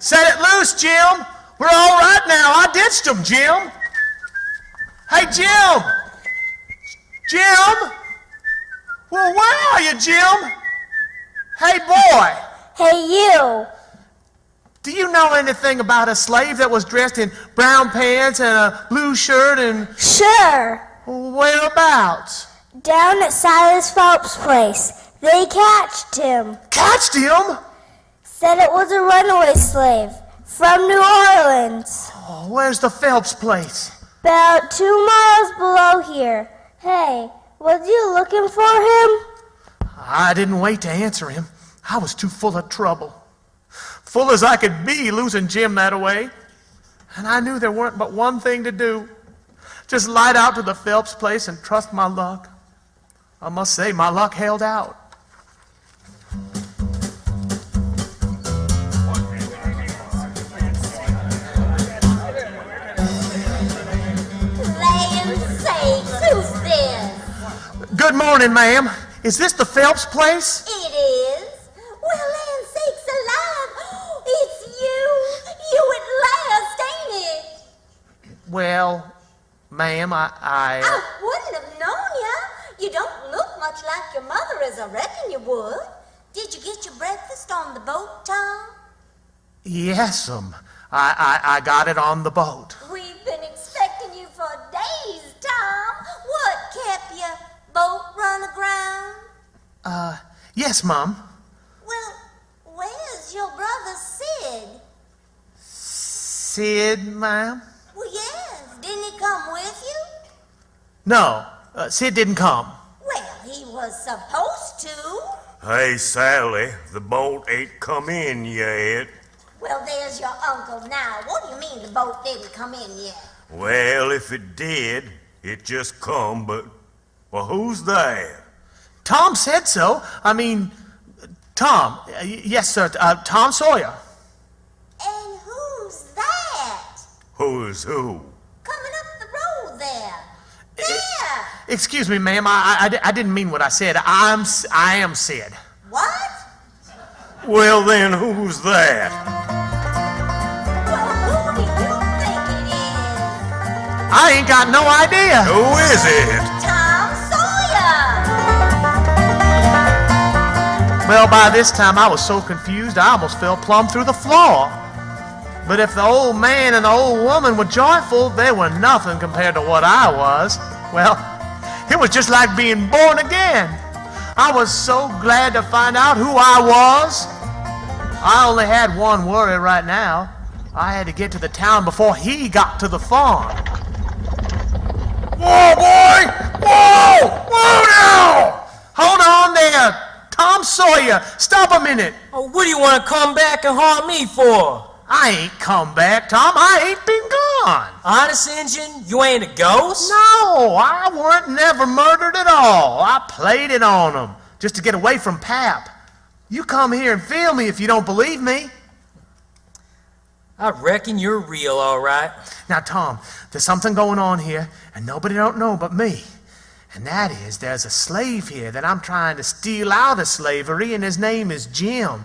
[SPEAKER 2] Set it loose, Jim! We're all right now. I ditched him, Jim! Hey, Jim! Jim! Well, where are you, Jim? Hey, boy!
[SPEAKER 9] Hey, you!
[SPEAKER 2] Do you know anything about a slave that was dressed in brown pants and a blue shirt and...
[SPEAKER 9] Sure!
[SPEAKER 2] Whereabouts?
[SPEAKER 9] Down at Silas Phelps' place. They catched him.
[SPEAKER 2] Catched him?
[SPEAKER 9] Said it was a runaway slave from New Orleans.
[SPEAKER 2] Oh, where's the Phelps place?
[SPEAKER 9] About 2 miles below here. Hey, was you looking for him?
[SPEAKER 2] I didn't wait to answer him. I was too full of trouble. Full as I could be losing Jim that way. And I knew there weren't but one thing to do. Just light out to the Phelps place and trust my luck. I must say, my luck held out.
[SPEAKER 9] Land sakes, who's this?
[SPEAKER 2] Good morning, ma'am. Is this the Phelps place?
[SPEAKER 9] It is. Well, land sakes alive. It's you. You at last, ain't it?
[SPEAKER 2] Well, ma'am, I
[SPEAKER 9] wouldn't have known ya. You don't look much like your mother as I reckon you would. Did you get your breakfast on the boat, Tom?
[SPEAKER 2] Yes'm. I got it on the boat.
[SPEAKER 9] We've been expecting you for days, Tom. What kept your boat run aground?
[SPEAKER 2] Yes, Mom.
[SPEAKER 9] Well, where's your brother Sid?
[SPEAKER 2] Sid, ma'am?
[SPEAKER 9] Well, yes. Didn't he come with you?
[SPEAKER 2] No, Sid didn't come.
[SPEAKER 9] Well, he was supposed to.
[SPEAKER 5] Hey, Sally, the boat ain't come in yet.
[SPEAKER 9] Well, there's your uncle now. What do you mean the boat didn't come in yet?
[SPEAKER 5] Well, if it did, it just come, but... Well, who's there?
[SPEAKER 2] Tom said so. I mean, Tom. Yes, sir. Tom Sawyer.
[SPEAKER 9] And who's that?
[SPEAKER 5] Who's who?
[SPEAKER 9] Coming up the road there. There!
[SPEAKER 2] Excuse me, ma'am. I didn't mean what I said. I am Sid.
[SPEAKER 9] What?
[SPEAKER 5] Well, then, who's that?
[SPEAKER 9] Well, who do you think it is?
[SPEAKER 2] I ain't got no idea.
[SPEAKER 5] Who is it?
[SPEAKER 9] Tom Sawyer!
[SPEAKER 2] Well, by this time I was so confused I almost fell plumb through the floor. But if the old man and the old woman were joyful, they were nothing compared to what I was. Well, it was just like being born again. I was so glad to find out who I was. I only had one worry right now. I had to get to the town before he got to the farm.
[SPEAKER 1] Whoa, boy! Whoa! Whoa now!
[SPEAKER 2] Hold on there! Tom Sawyer, stop a minute.
[SPEAKER 10] Oh, what do you want to come back and harm me for?
[SPEAKER 2] I ain't come back, Tom. I ain't been gone.
[SPEAKER 10] Honest, Injun, you ain't a ghost?
[SPEAKER 2] No, I weren't never murdered at all. I played it on them just to get away from Pap. You come here and feel me if you don't believe me.
[SPEAKER 10] I reckon you're real, all right.
[SPEAKER 2] Now, Tom, there's something going on here, and nobody don't know but me. And that is, there's a slave here that I'm trying to steal out of slavery, and his name is Jim.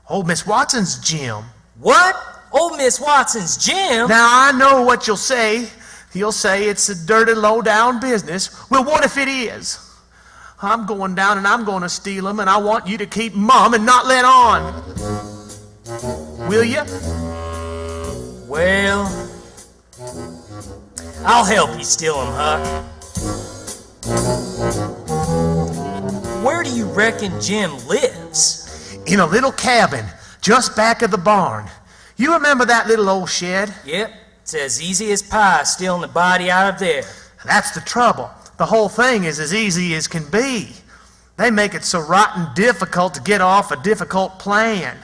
[SPEAKER 2] Old Miss Watson's Jim.
[SPEAKER 10] What? Old Miss Watson's Jim?
[SPEAKER 2] Now, I know what you'll say. You'll say it's a dirty, low-down business. Well, what if it is? I'm going down and I'm going to steal him, and I want you to keep mum and not let on. Will you?
[SPEAKER 10] Well, I'll help you steal him, Huck. Where do you reckon Jim lives?
[SPEAKER 2] In a little cabin just back of the barn. You remember that little old shed?
[SPEAKER 10] Yep, it's as easy as pie stealing the body out of there.
[SPEAKER 2] That's the trouble. The whole thing is as easy as can be. They make it so rotten difficult to get off a difficult plan.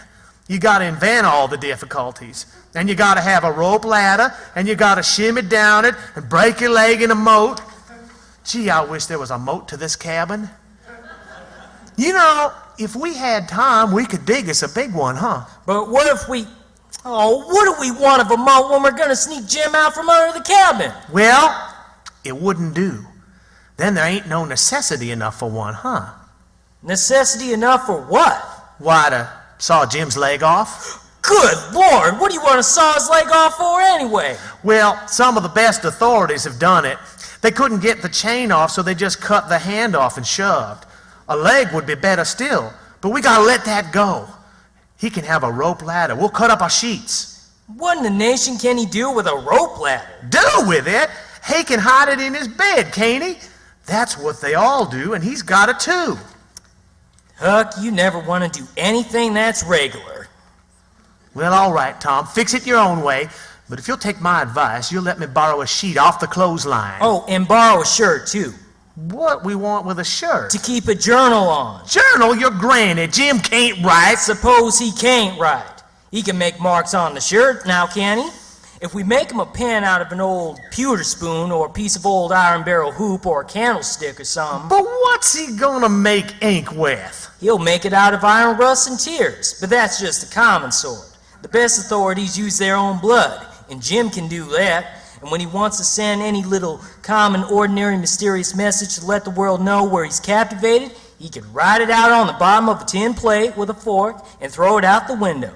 [SPEAKER 2] You got to invent all the difficulties. And you got to have a rope ladder, and you got to shimmy down it and break your leg in a moat. Gee, I wish there was a moat to this cabin. You know, if we had time, we could dig us a big one, huh?
[SPEAKER 10] But what if we... Oh, what do we want of a moat when we're gonna sneak Jim out from under the cabin?
[SPEAKER 2] Well, it wouldn't do. Then there ain't no necessity enough for one, huh?
[SPEAKER 10] Necessity enough for what?
[SPEAKER 2] Why, to saw Jim's leg off?
[SPEAKER 10] Good Lord, what do you want to saw his leg off for anyway?
[SPEAKER 2] Well, some of the best authorities have done it. They couldn't get the chain off, so they just cut the hand off and shoved. A leg would be better still, but we gotta let that go. He can have a rope ladder. We'll cut up our sheets.
[SPEAKER 10] What in the nation can he do with a rope ladder?
[SPEAKER 2] Do with it? He can hide it in his bed, can't he? That's what they all do, and he's got it too.
[SPEAKER 10] Huck, you never want to do anything that's regular.
[SPEAKER 2] Well, all right, Tom. Fix it your own way. But if you'll take my advice, you'll let me borrow a sheet off the clothesline.
[SPEAKER 10] Oh, and borrow a shirt, too.
[SPEAKER 2] What we want with a shirt?
[SPEAKER 10] To keep a journal on.
[SPEAKER 2] Journal? Your granny. Jim can't write.
[SPEAKER 10] Suppose he can't write. He can make marks on the shirt, now can he? If we make him a pen out of an old pewter spoon or a piece of old iron barrel hoop or a candlestick or something,
[SPEAKER 2] But what's he gonna make ink with?
[SPEAKER 10] he'll make it out of iron rust and tears. But that's just the common sort. The best authorities use their own blood, and Jim can do that. And when he wants to send any little common, ordinary, mysterious message to let the world know where he's captivated, he can write it out on the bottom of a tin plate with a fork and throw it out the window.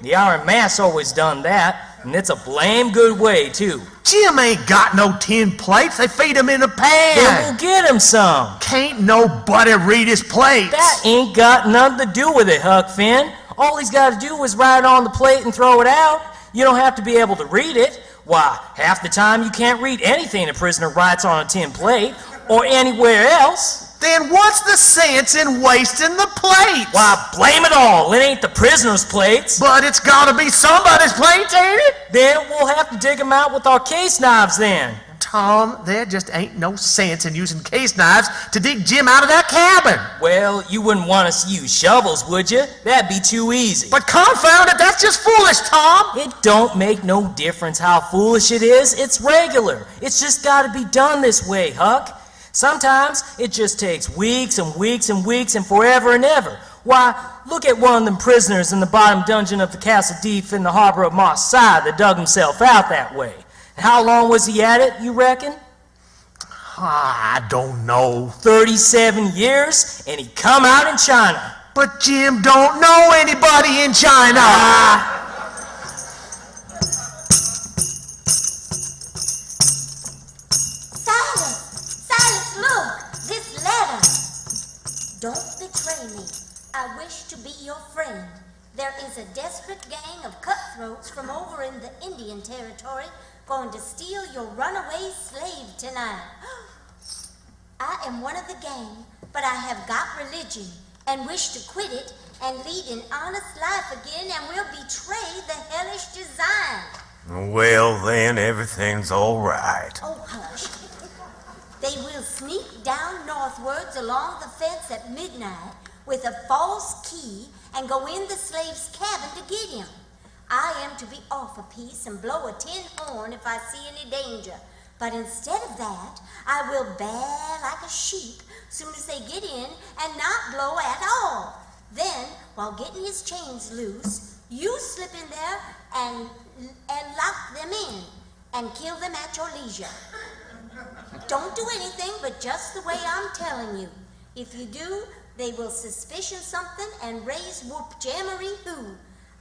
[SPEAKER 10] The Iron Mask's always done that, and it's a blame good way, too.
[SPEAKER 2] Jim ain't got no tin plates. They feed him in a pan.
[SPEAKER 10] Then we'll get him some.
[SPEAKER 2] Can't nobody read his plates.
[SPEAKER 10] That ain't got nothing to do with it, Huck Finn. All he's got to do is write it on the plate and throw it out. You don't have to be able to read it. Why, half the time you can't read anything a prisoner writes on a tin plate or anywhere else.
[SPEAKER 2] Then what's the sense in wasting the plates?
[SPEAKER 10] Why, blame it all. It ain't the prisoner's plates.
[SPEAKER 2] But it's gotta be somebody's plates, ain't it?
[SPEAKER 10] Then we'll have to dig them out with our case knives then.
[SPEAKER 2] Tom, there just ain't no sense in using case knives to dig Jim out of that cabin.
[SPEAKER 10] Well, you wouldn't want us to use shovels, would you? That'd be too easy.
[SPEAKER 2] But confound it, that's just foolish, Tom.
[SPEAKER 10] It don't make no difference how foolish it is. It's regular. It's just got to be done this way, Huck. Sometimes it just takes weeks and weeks and weeks and forever and ever. Why, look at one of them prisoners in the bottom dungeon of the Castle Deep in the harbor of Marseille that dug himself out that way. And how long was he at it, you reckon?
[SPEAKER 2] I don't know.
[SPEAKER 10] 37 years, and he come out in China.
[SPEAKER 2] But Jim don't know anybody in China.
[SPEAKER 9] Silas, look! This letter! Don't betray me. I wish to be your friend. There is a desperate gang of cutthroats from over in the Indian Territory going to steal your runaway slave tonight. I am one of the gang, but I have got religion and wish to quit it and lead an honest life again and will betray the hellish design.
[SPEAKER 5] Well, then, everything's all right.
[SPEAKER 9] Oh, hush. They will sneak down northwards along the fence at midnight with a false key and go in the slave's cabin to get him. I am to be off a piece and blow a tin horn if I see any danger. But instead of that, I will bawl like a sheep soon as they get in and not blow at all. Then, while getting his chains loose, you slip in there and lock them in and kill them at your leisure. Don't do anything but just the way I'm telling you. If you do, they will suspicion something and raise whoop-jammery-hoo.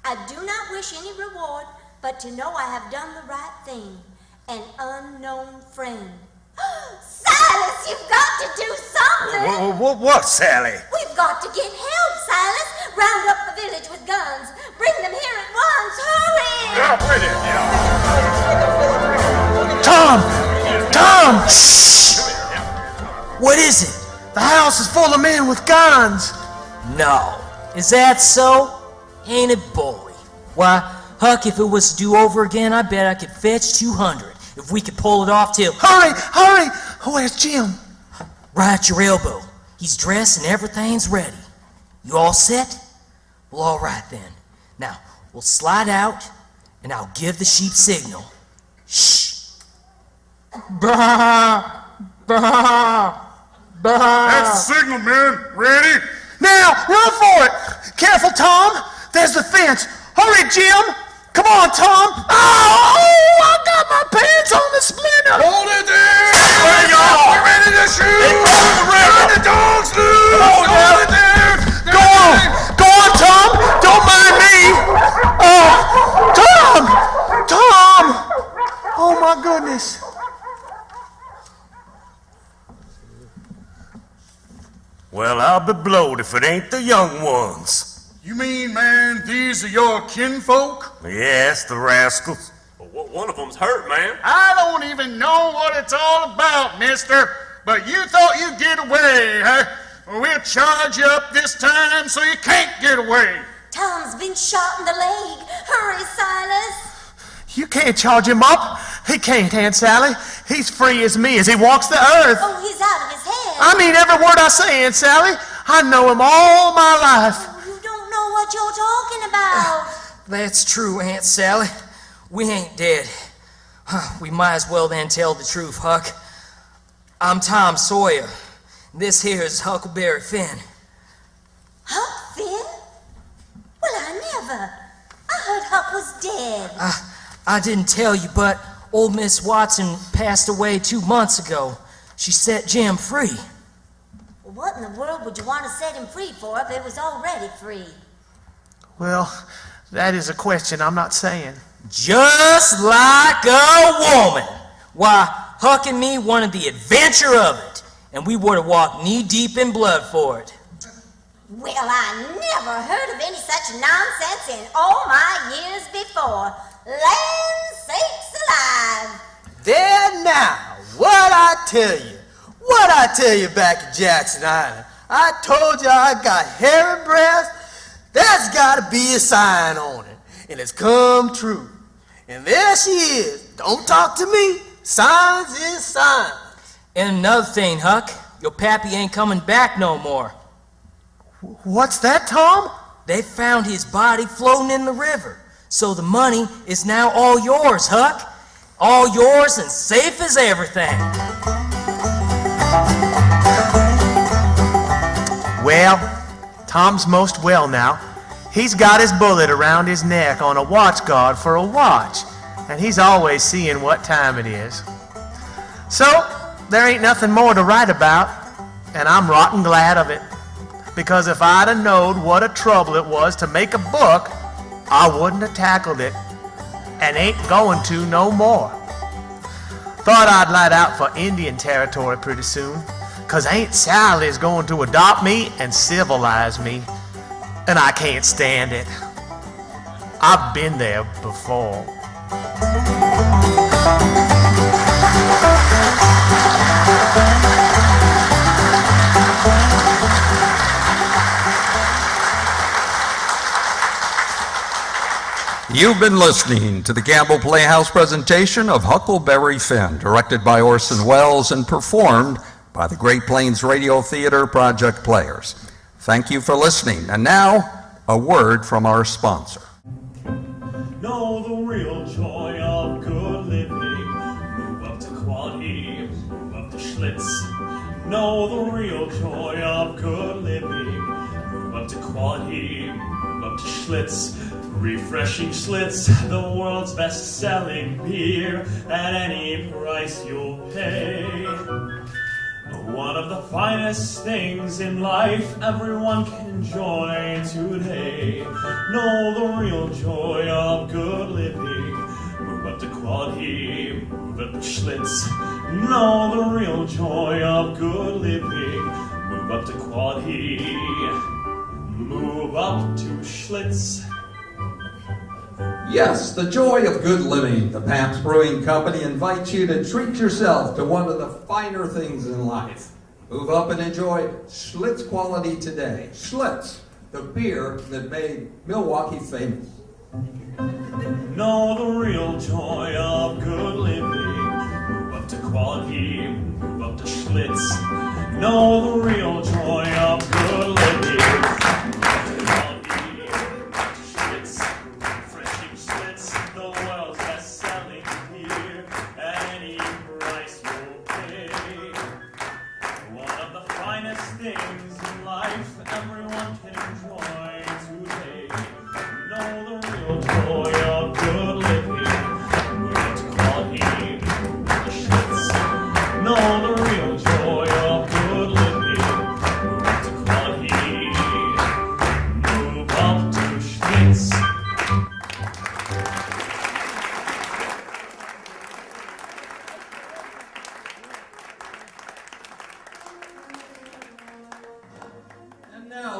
[SPEAKER 9] I do not wish any reward, but to know I have done the right thing. An unknown friend. Silas, you've got to do something!
[SPEAKER 5] What, Sally?
[SPEAKER 9] We've got to get help, Silas. Round up the village with guns. Bring them here at once. Hurry!
[SPEAKER 5] Yeah, bring it,
[SPEAKER 2] Tom!
[SPEAKER 10] Shh! What is it?
[SPEAKER 2] The house is full of men with guns.
[SPEAKER 10] No. Is that so? Ain't it bully? Why, Huck, if it was to do over again, I bet I could fetch 200 if we could pull it off till...
[SPEAKER 2] Hurry! Where's Jim?
[SPEAKER 10] Right at your elbow. He's dressed and everything's ready. You all set? Well, all right then. Now, we'll slide out, and I'll give the sheep signal. Shh. Bah! Bah! Bah!
[SPEAKER 8] That's the signal, man. Ready?
[SPEAKER 2] Now, run for it! Careful, Tom! There's the fence! Hurry, Jim! Come on, Tom! Oh! I got my pants on the splinter!
[SPEAKER 8] Hold it there! We're ready to shoot! Turn the dogs loose! Hold it there!
[SPEAKER 2] Go on, Tom! Don't mind me! Tom! Oh, my goodness.
[SPEAKER 5] Well, I'll be blowed if it ain't the young ones.
[SPEAKER 8] You mean, man, these are your kinfolk?
[SPEAKER 5] Yes, the rascals.
[SPEAKER 3] One of them's hurt, man.
[SPEAKER 8] I don't even know what it's all about, mister. But you thought you'd get away, huh? Well, we'll charge you up this time so you can't get away.
[SPEAKER 9] Tom's been shot in the leg. Hurry, Silas.
[SPEAKER 2] You can't charge him up. He can't, Aunt Sally. He's free as me as he walks the earth.
[SPEAKER 9] Oh, he's out of his head.
[SPEAKER 2] I mean every word I say, Aunt Sally. I know him all my life.
[SPEAKER 9] Oh, you don't know what you're talking about.
[SPEAKER 10] That's true, Aunt Sally. We ain't dead. We might as well then tell the truth, Huck. I'm Tom Sawyer. This here is Huckleberry Finn.
[SPEAKER 9] Huck Finn? Well, I never. I heard Huck was dead.
[SPEAKER 10] I didn't tell you, but old Miss Watson passed away 2 months ago. She set Jim free.
[SPEAKER 9] What in the world would you want to set him free for if it was already free?
[SPEAKER 2] Well, that is a question I'm not saying.
[SPEAKER 10] Just like a woman. Why, Huck and me wanted the adventure of it, and we were to walk knee-deep in blood for it.
[SPEAKER 9] Well, I never heard of any such nonsense in all my years before. Land sakes alive!
[SPEAKER 4] There now, what I tell you back at Jackson Island. I told you I got hairy breasts. There's got to be a sign on it, and it's come true. And there she is. Don't talk to me. Signs is signs.
[SPEAKER 10] And another thing, Huck, your pappy ain't coming back no more.
[SPEAKER 2] What's that, Tom?
[SPEAKER 10] They found his body floating in the river. So the money is now all yours, Huck. All yours and safe as everything.
[SPEAKER 2] Well, Tom's most well now. He's got his bullet around his neck on a watch guard for a watch, and he's always seeing what time it is. So, there ain't nothing more to write about, and I'm rotten glad of it. Because if I'd have knowed what a trouble it was to make a book, I wouldn't have tackled it, and ain't going to no more. Thought I'd light out for Indian territory pretty soon, 'cause Aunt Sally's going to adopt me and civilize me, and I can't stand it. I've been there before.
[SPEAKER 1] You've been listening to the Gamble Playhouse presentation of Huckleberry Finn, directed by Orson Welles and performed by the Great Plains Radio Theater Project Players. Thank you for listening. And now, a word from our sponsor.
[SPEAKER 3] Know the real joy of good living. Move up to quality, move up to Schlitz. Know the real joy of good living. Move up to quality, move up to Schlitz. Refreshing Schlitz, the world's best-selling beer, at any price you'll pay. One of the finest things in life everyone can enjoy today. Know the real joy of good living. Move up to quality, move up to Schlitz. Know the real joy of good living. Move up to quality, move up to Schlitz.
[SPEAKER 1] Yes, the joy of good living. The Pabst Brewing Company invites you to treat yourself to one of the finer things in life. Move up and enjoy Schlitz quality today. Schlitz, the beer that made Milwaukee famous.
[SPEAKER 3] Know the real joy of good living. Move up to quality, move up to Schlitz. Know the real joy of good living.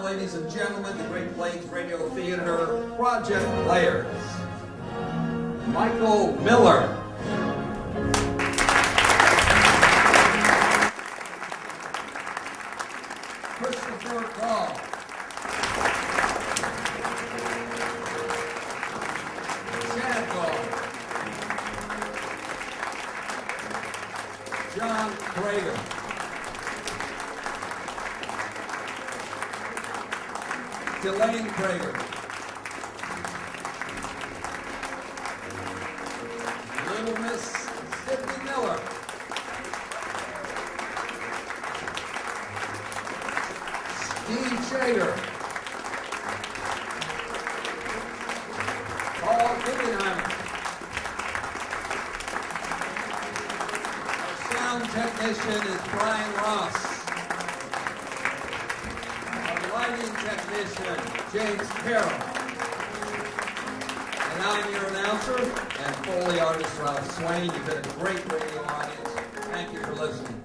[SPEAKER 1] Ladies and gentlemen, the Great Plains Radio Theater Project Players. Michael Miller. Christopher Gall. Chad Gall. John Crager. Elaine Prager. little Miss Sydney Miller. Steve Shader. Paul Guggenheimer. Our sound technician is Brian Ross. Our lighting technician, James Carroll. And I'm your announcer and Foley artist, Ralph Swain. You've been a great radio audience. Thank you for listening.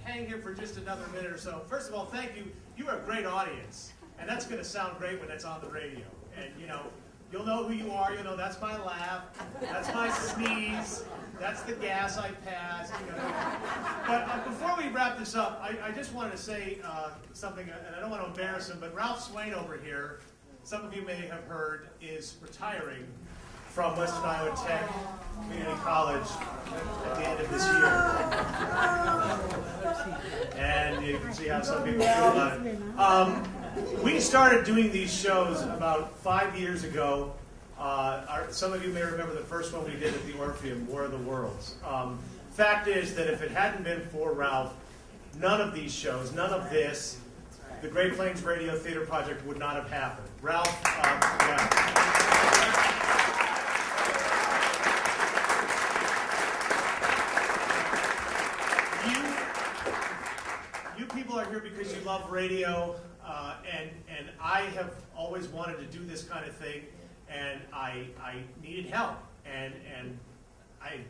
[SPEAKER 2] Hang here for just another minute or so. First of all, thank you. You are a great audience, and that's going to sound great when it's on the radio. And you'll know who you are. You'll know that's my laugh, that's my sneeze, that's the gas I passed. But before we wrap this up, I just wanted to say something, and I don't want to embarrass him, but Ralph Swain over here, some of you may have heard, is retiring from Western Iowa Tech Community College at the end of this year. And you can see how some people feel about it. We started doing these shows about 5 years ago. Some of you may remember the first one we did at the Orpheum, War of the Worlds. Fact is that if it hadn't been for Ralph, none of these shows, none of this, the Great Plains Radio Theater Project would not have happened. Ralph, yeah. You people are here because you love radio, and I have always wanted to do this kind of thing, and I needed help, and I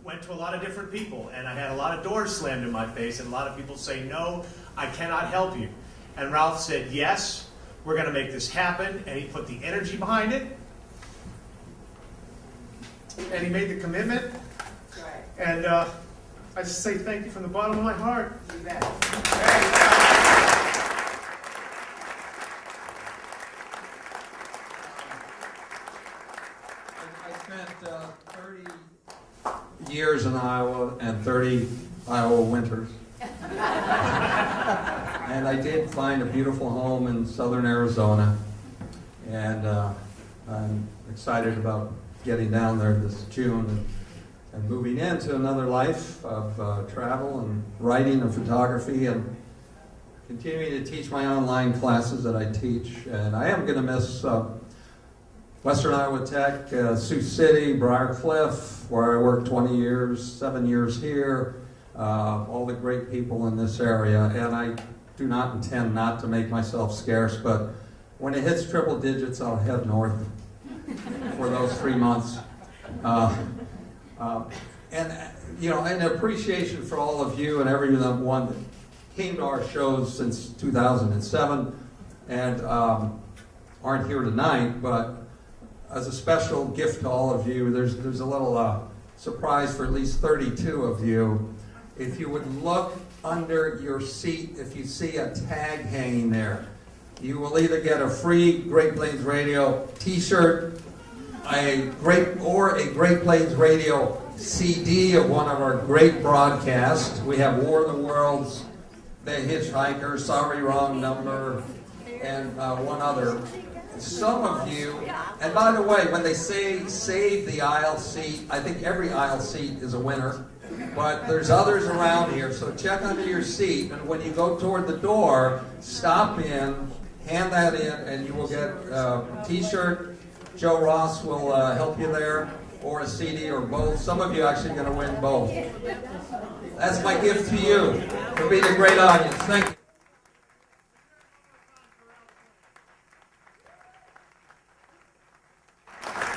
[SPEAKER 2] went to a lot of different people, and I had a lot of doors slammed in my face, and a lot of people say, no, I cannot help you. And Ralph said, yes, we're going to make this happen, and he put the energy behind it, and he made the commitment, and I just say thank you from the bottom of my heart.
[SPEAKER 11] You bet.
[SPEAKER 1] I spent 30 years in Iowa and 30 Iowa winters. And I did find a beautiful home in southern Arizona. And I'm excited about getting down there this June and moving into another life of travel and writing and photography and continuing to teach my online classes that I teach. And I am going to miss Western Iowa Tech, Sioux City, Briar Cliff, where I worked 20 years, 7 years here, all the great people in this area. And I do not intend not to make myself scarce, but when it hits triple digits, I'll head north for those 3 months. And an appreciation for all of you and everyone that came to our shows since 2007 and aren't here tonight, but as a special gift to all of you, there's a little surprise for at least 32 of you. If you would look under your seat, if you see a tag hanging there, you will either get a free Great Plains Radio t-shirt, a Great Plains Radio CD of one of our great broadcasts. We have War of the Worlds, The Hitchhiker, Sorry Wrong Number, and one other. Some of you, and by the way, when they say save the aisle seat, I think every aisle seat is a winner, but there's others around here, so check under your seat, and when you go toward the door, stop in, hand that in, and you will get a t-shirt. Joe Ross will help you there, or a CD, or both. Some of you are actually going to win both. That's my gift to you for being a great audience. Thank you.